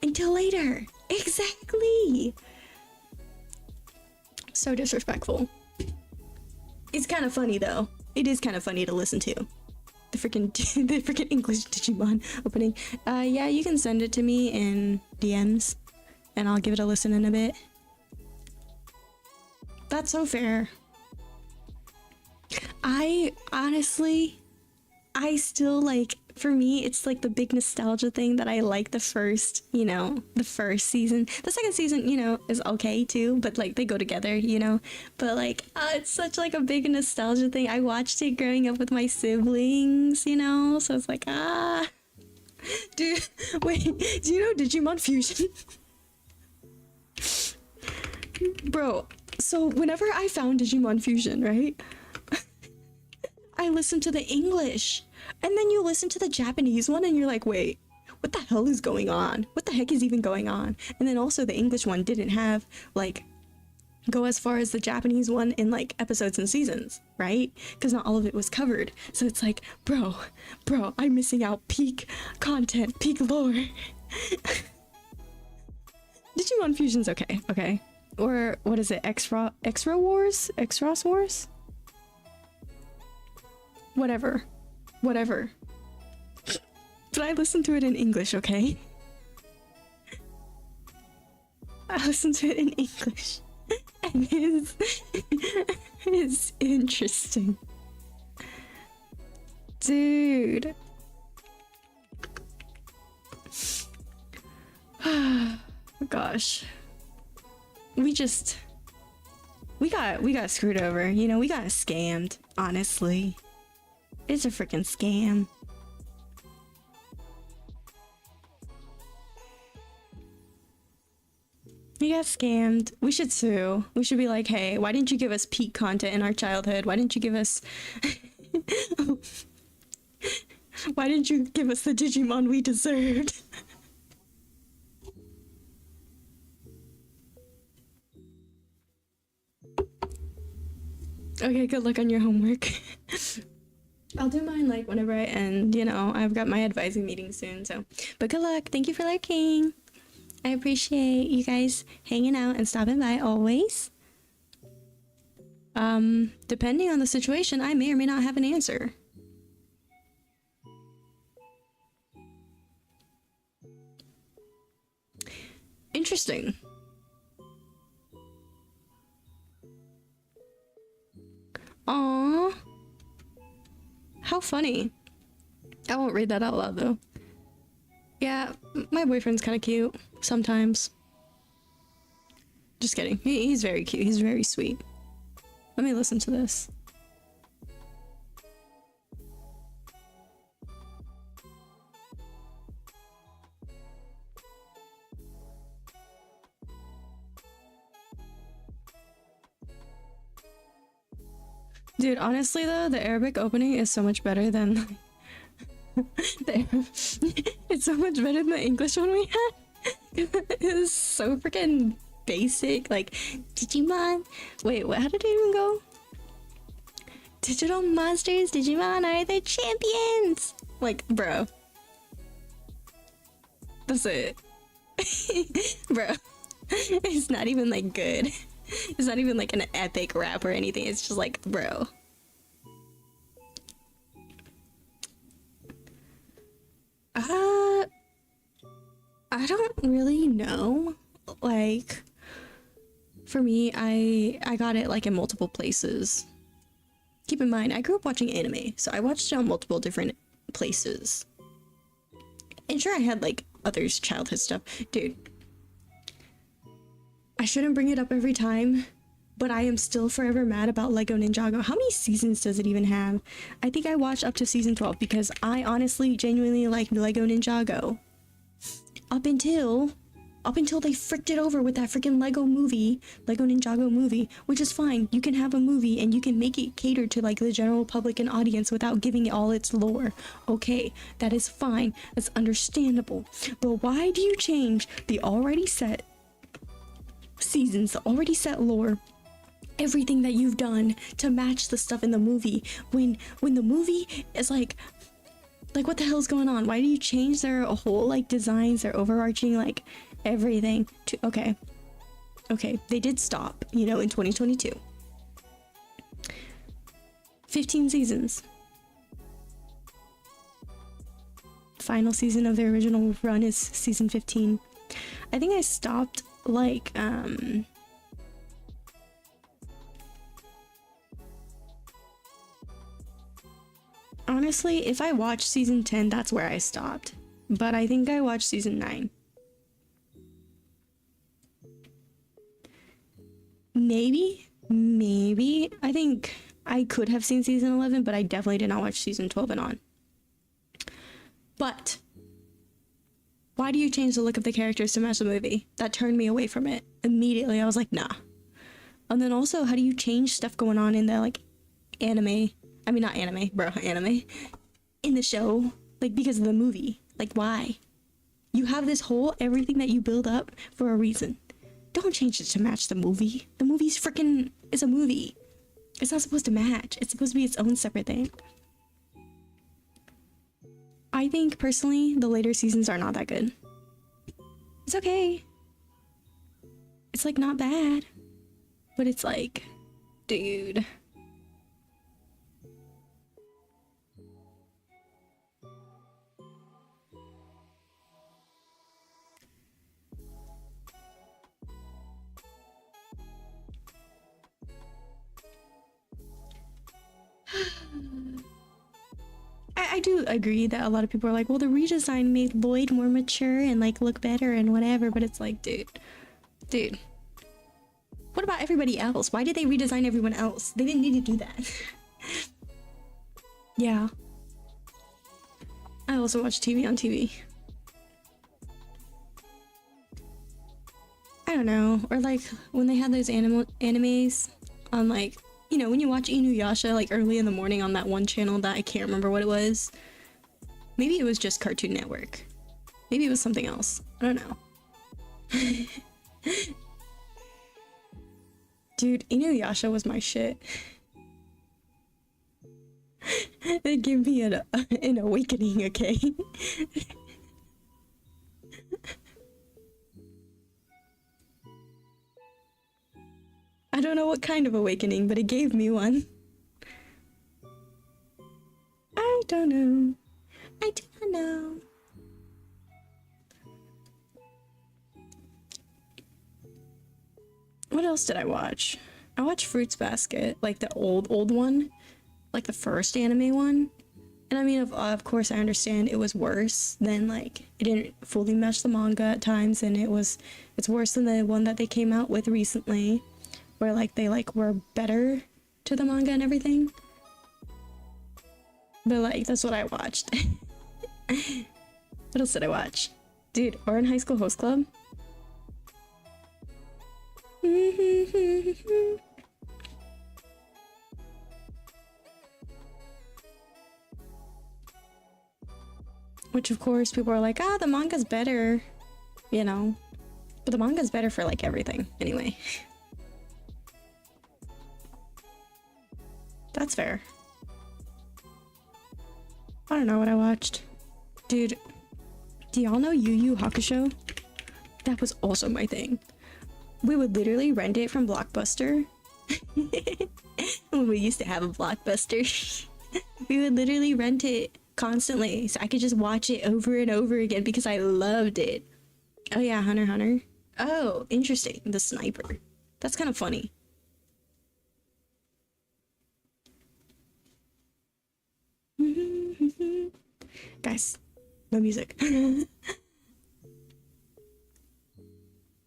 until later. Exactly. So disrespectful. It's kind of funny though. It is kind of funny to listen to. The freaking English Digimon opening. Yeah, you can send it to me in DMs and I'll give it a listen in a bit. That's so fair. I honestly, I still like, for me, it's like the big nostalgia thing that I like the first, you know, the first season. The second season, you know, is okay too, but like they go together, you know. But like, it's such like a big nostalgia thing. I watched it growing up with my siblings, you know, so it's like, Dude, wait, do you know Digimon Fusion? Bro, so whenever I found Digimon Fusion, right? I listened to the English. And then you listen to the Japanese one and you're like, wait, what the hell is going on? What the heck is even going on? And then also the English one didn't have like go as far as the Japanese one in like episodes and seasons, right? Because not all of it was covered. So it's like, bro, I'm missing out peak content, peak lore. Digimon Fusion's okay. Or what is it? Extra Wars? Extras Wars? Whatever. But I listened to it in English, okay? I listened to it in English. And it's interesting. Dude. Gosh. we got screwed over. You know, we got scammed, honestly. It's a freaking scam. We got scammed. We should sue. We should be like, hey, why didn't you give us peak content in our childhood? Why didn't you give us why didn't you give us the Digimon we deserved? Okay, good luck on your homework. I'll do mine like whenever I end, you know, I've got my advising meeting soon, so. But good luck. Thank you for lurking. I appreciate you guys hanging out and stopping by always. Depending on the situation, I may or may not have an answer. Interesting. Aww. How funny. I won't read that out loud though. Yeah, my boyfriend's kind of cute sometimes. Just kidding. He's very cute. He's very sweet. Let me listen to this. Dude, honestly though, the Arabic opening is so much better than it's so much better than the English one we had. It's so freaking basic. Like, Digimon. Wait, how did it even go? Digital monsters, Digimon are the champions. Like, bro. That's it. Bro. It's not even like good. It's not even like an epic rap or anything. It's just like, bro. I don't really know. Like, for me, I got it like in multiple places. Keep in mind, I grew up watching anime, so I watched it on multiple different places. And sure, I had like others' childhood stuff. Dude, I shouldn't bring it up every time, but I am still forever mad about Lego Ninjago. How many seasons does it even have? I think I watched up to season 12 because I honestly genuinely like Lego Ninjago. Up until they fricked it over with that freaking Lego Ninjago movie, which is fine. You can have a movie and you can make it cater to like the general public and audience without giving it all its lore. Okay, that is fine. That's understandable. But why do you change the already set seasons, the already set lore, everything that you've done to match the stuff in the movie when the movie is like what the hell's going on? Why do you change their whole like designs, their overarching like everything to okay, they did stop, you know, in 2022. 15 seasons. Final season of the original run is season 15. I think I stopped like honestly, if I watched season 10, that's where I stopped. But I think I watched season 9. Maybe. I think I could have seen season 11, but I definitely did not watch season 12 and on. But why do you change the look of the characters to match the movie? That turned me away from it. Immediately, I was like, nah. And then also, how do you change stuff going on in the like anime? I mean, not anime, bro, anime. In the show, like because of the movie. Like, why? You have this whole everything that you build up for a reason. Don't change it to match the movie. The movie's freaking is a movie. It's not supposed to match. It's supposed to be its own separate thing. I think personally, the later seasons are not that good. It's okay. It's like not bad, but it's like, dude. I do agree that a lot of people are like, well, the redesign made Lloyd more mature and like look better and whatever, but it's like, dude, What about everybody else? Why did they redesign everyone else? They didn't need to do that. Yeah. I also watch TV on TV. I don't know. Or like when they had those animes on like, you know, when you watch Inuyasha like early in the morning on that one channel that I can't remember what it was. Maybe it was just Cartoon Network. Maybe it was something else. I don't know. Dude, Inuyasha was my shit. It gave me an awakening, okay? I don't know what kind of awakening, but it gave me one. I don't know. I do not know. What else did I watch? I watched Fruits Basket, like the old one, like the first anime one. And I mean, of course, I understand it was worse than like it didn't fully match the manga at times, and it's worse than the one that they came out with recently, where like they like were better to the manga and everything. But like that's what I watched. What else did I watch? Dude, Oran High School Host Club. Which of course people are like, ah, the manga's better, you know. But the manga's better for like everything, anyway. That's fair. I don't know what I watched. Dude, do y'all know Yu Yu Hakusho? That was also my thing. We would literally rent it from Blockbuster. When we used to have a Blockbuster. We would literally rent it constantly so I could just watch it over and over again because I loved it. Oh yeah, Hunter x Hunter. Oh, interesting. The sniper. That's kind of funny. Guys, no music.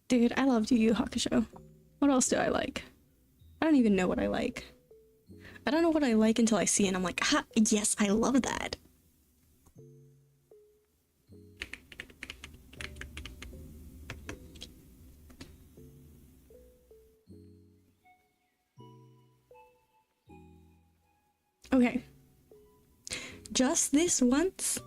Dude, I loved Yu Yu Hakusho. What else do I like? I don't even know what I like. I don't know what I like until I see it and I'm like, ah, yes, I love that. Okay. Just this once,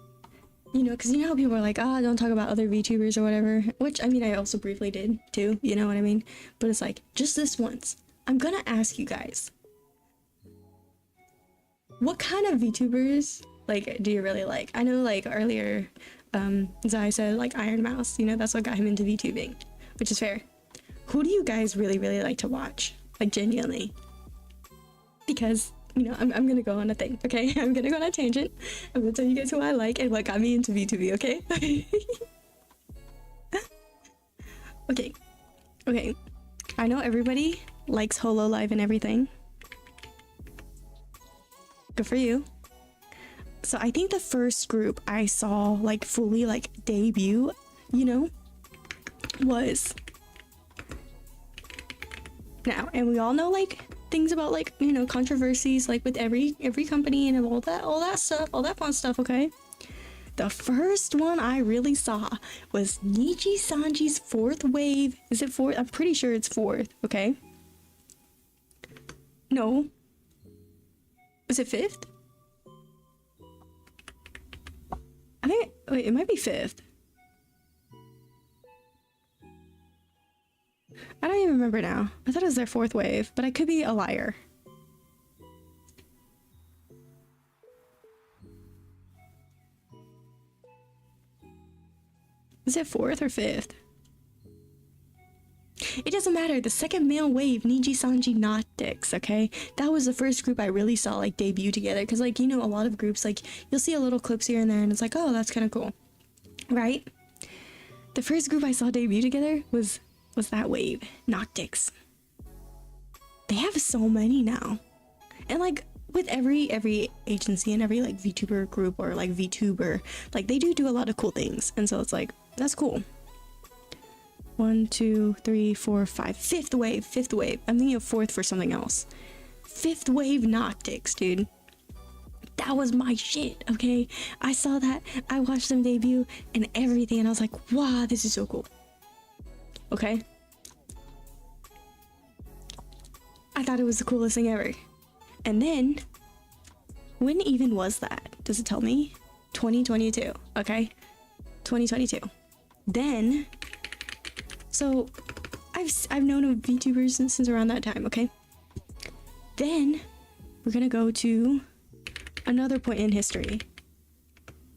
you know, because you know how people are like, ah, don't talk about other VTubers or whatever, which I mean I also briefly did too, you know what I mean? But it's like, just this once, I'm gonna ask you guys, what kind of VTubers like do you really like? I know like earlier Zai said like Iron Mouse, you know, that's what got him into VTubing, which is fair. Who do you guys really like to watch, like genuinely? Because you know, I'm gonna go on a thing, okay? I'm gonna go on a tangent. I'm gonna tell you guys who I like and what got me into VTuber, okay? Okay. I know everybody likes Hololive and everything. Good for you. So I think the first group I saw like fully like debut, you know, was now, and we all know like things about like, you know, controversies like with every company and all that stuff, all that fun stuff, okay? The first one I really saw was Niji Sanji's fourth wave. Is it fourth? I'm pretty sure it's fourth, okay? No. Was it fifth? I think, wait, it might be fifth. I don't even remember now. I thought it was their fourth wave, but I could be a liar. Is it fourth or fifth? It doesn't matter. The second male wave, Niji Sanji Notix, okay? That was the first group I really saw like debut together. Because like, you know, a lot of groups, like you'll see a little clips here and there and it's like, oh, that's kind of cool. Right? The first group I saw debut together was that wave, Noctix. They have so many now. And like with every agency and every like VTuber group or like VTuber, like they do a lot of cool things. And so it's like, that's cool. 1, 2, 3, 4, 5. Fifth wave. I'm thinking of fourth for something else. Fifth wave Noctics, dude. That was my shit, okay? I saw that, I watched them debut and everything, and I was like, wow, this is so cool. Okay? I thought it was the coolest thing ever. And then, when even was that? Does it tell me? 2022, okay? 2022. Then, so, I've known of VTubers since around that time, okay? Then, we're gonna go to another point in history.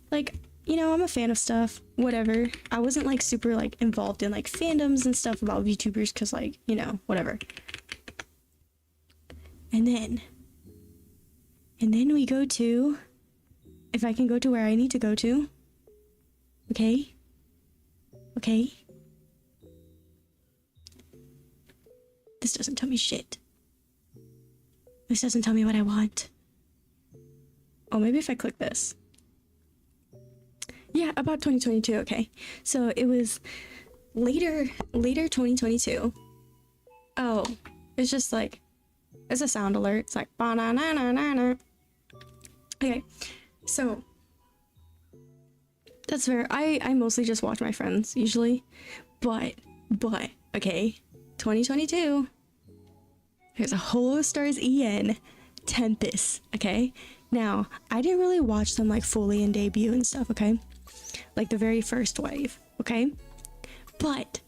Like, you know, I'm a fan of stuff, whatever. I wasn't like super like involved in like fandoms and stuff about VTubers because like, you know, whatever. And then we go to, if I can go to where I need to go to. Okay. This doesn't tell me shit. This doesn't tell me what I want. Oh, maybe if I click this. Yeah, about 2022, okay. So it was later 2022. Oh, it's just like, it's a sound alert. It's like, ba-na-na-na-na-na. Okay, so that's fair. I mostly just watch my friends, usually. But, okay, 2022. There's a Holostars EN Tempest, okay? Now, I didn't really watch them like fully in debut and stuff, okay? Like the very first wave, okay? But,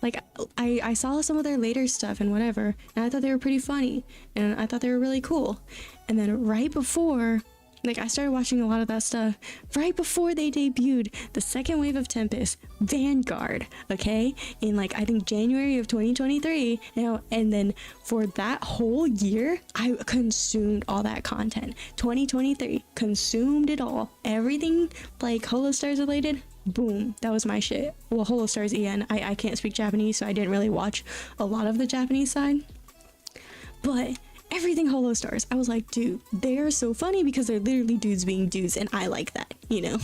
like, I saw some of their later stuff and whatever, and I thought they were pretty funny, and I thought they were really cool. And then right before, like, I started watching a lot of that stuff right before they debuted the second wave of Tempest, Vanguard, okay? In, like, I think January of 2023, you know, and then for that whole year, I consumed all that content. 2023, consumed it all. Everything, like, Holostars related, boom, that was my shit. Well, Holostars EN, I can't speak Japanese, so I didn't really watch a lot of the Japanese side. But everything Holostars, I was like, dude, they are so funny because they're literally dudes being dudes, and I like that, you know?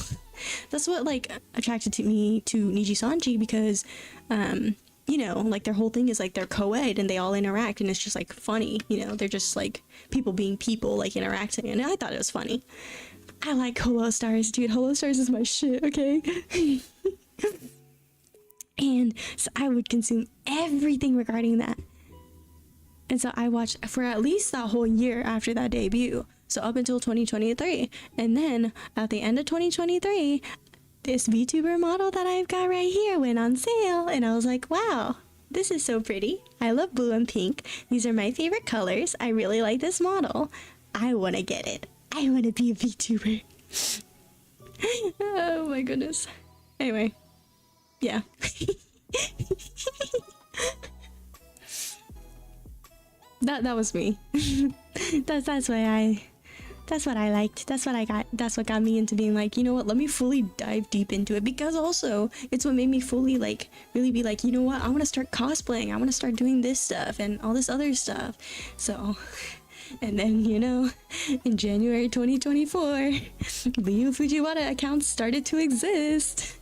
That's what, like, attracted to me to Niji Sanji because, you know, like, their whole thing is, like, they're co-ed and they all interact, and it's just, like, funny, you know? They're just, like, people being people, like, interacting, and I thought it was funny. I like Holostars, dude. Holostars is my shit, okay? And so I would consume everything regarding that. And so I watched for at least that whole year after that debut. So up until 2023. And then at the end of 2023, this VTuber model that I've got right here went on sale. And I was like, wow, this is so pretty. I love blue and pink. These are my favorite colors. I really like this model. I want to get it. I want to be a VTuber. Oh my goodness. Anyway. Yeah. That was me. that's what I liked. That's what I got. That's what got me into being like, you know what, let me fully dive deep into it, because also it's what made me fully like really be like, you know what, I want to start cosplaying. I want to start doing this stuff and all this other stuff. So, and then, you know, in January 2024, Liu Fujiwara accounts started to exist.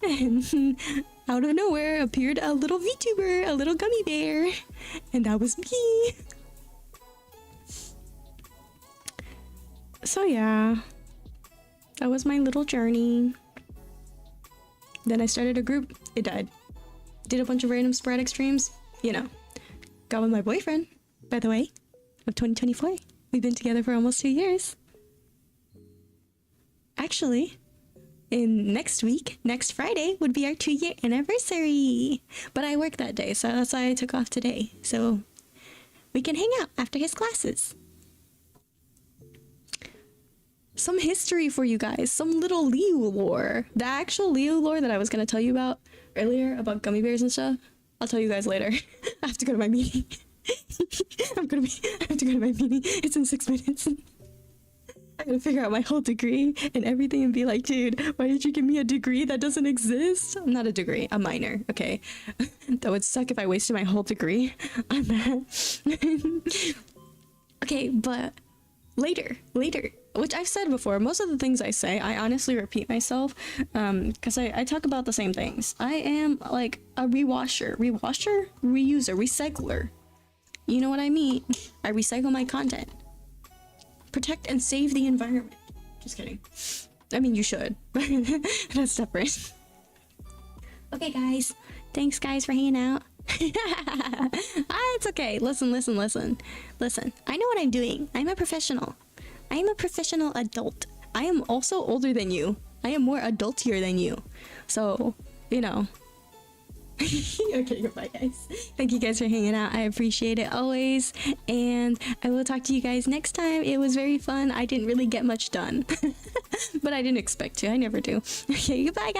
And out of nowhere appeared a little VTuber, a little gummy bear, and that was me. So yeah, that was my little journey. Then I started a group, it died. Did a bunch of random sporadic streams, you know. Got with my boyfriend, by the way, of 2024. We've been together for almost 2 years. Actually, in next week, next Friday, would be our 2-year anniversary. But I work that day, so that's why I took off today. So we can hang out after his classes. Some history for you guys, some little Liu lore. The actual Liu lore that I was going to tell you about earlier, about gummy bears and stuff, I'll tell you guys later. I have to go to my meeting. I have to go to my meeting. It's in 6 minutes. I gotta figure out my whole degree and everything and be like, dude, why did you give me a degree that doesn't exist? I'm not a degree, a minor, okay? That would suck if I wasted my whole degree on that. Okay, but later, which I've said before, most of the things I say, I honestly repeat myself, because I talk about the same things. I am like a rewasher, reuser, recycler. You know what I mean? I recycle my content. Protect and save the environment. Just kidding. I mean, you should. That's different. Okay, guys. Thanks, guys, for hanging out. It's okay. Listen. I know what I'm doing. I'm a professional. I am a professional adult. I am also older than you. I am more adultier than you. So, you know. Okay, goodbye, guys. Thank you guys for hanging out. I appreciate it always. And I will talk to you guys next time. It was very fun. I didn't really get much done. But I didn't expect to. I never do. Okay, goodbye, guys.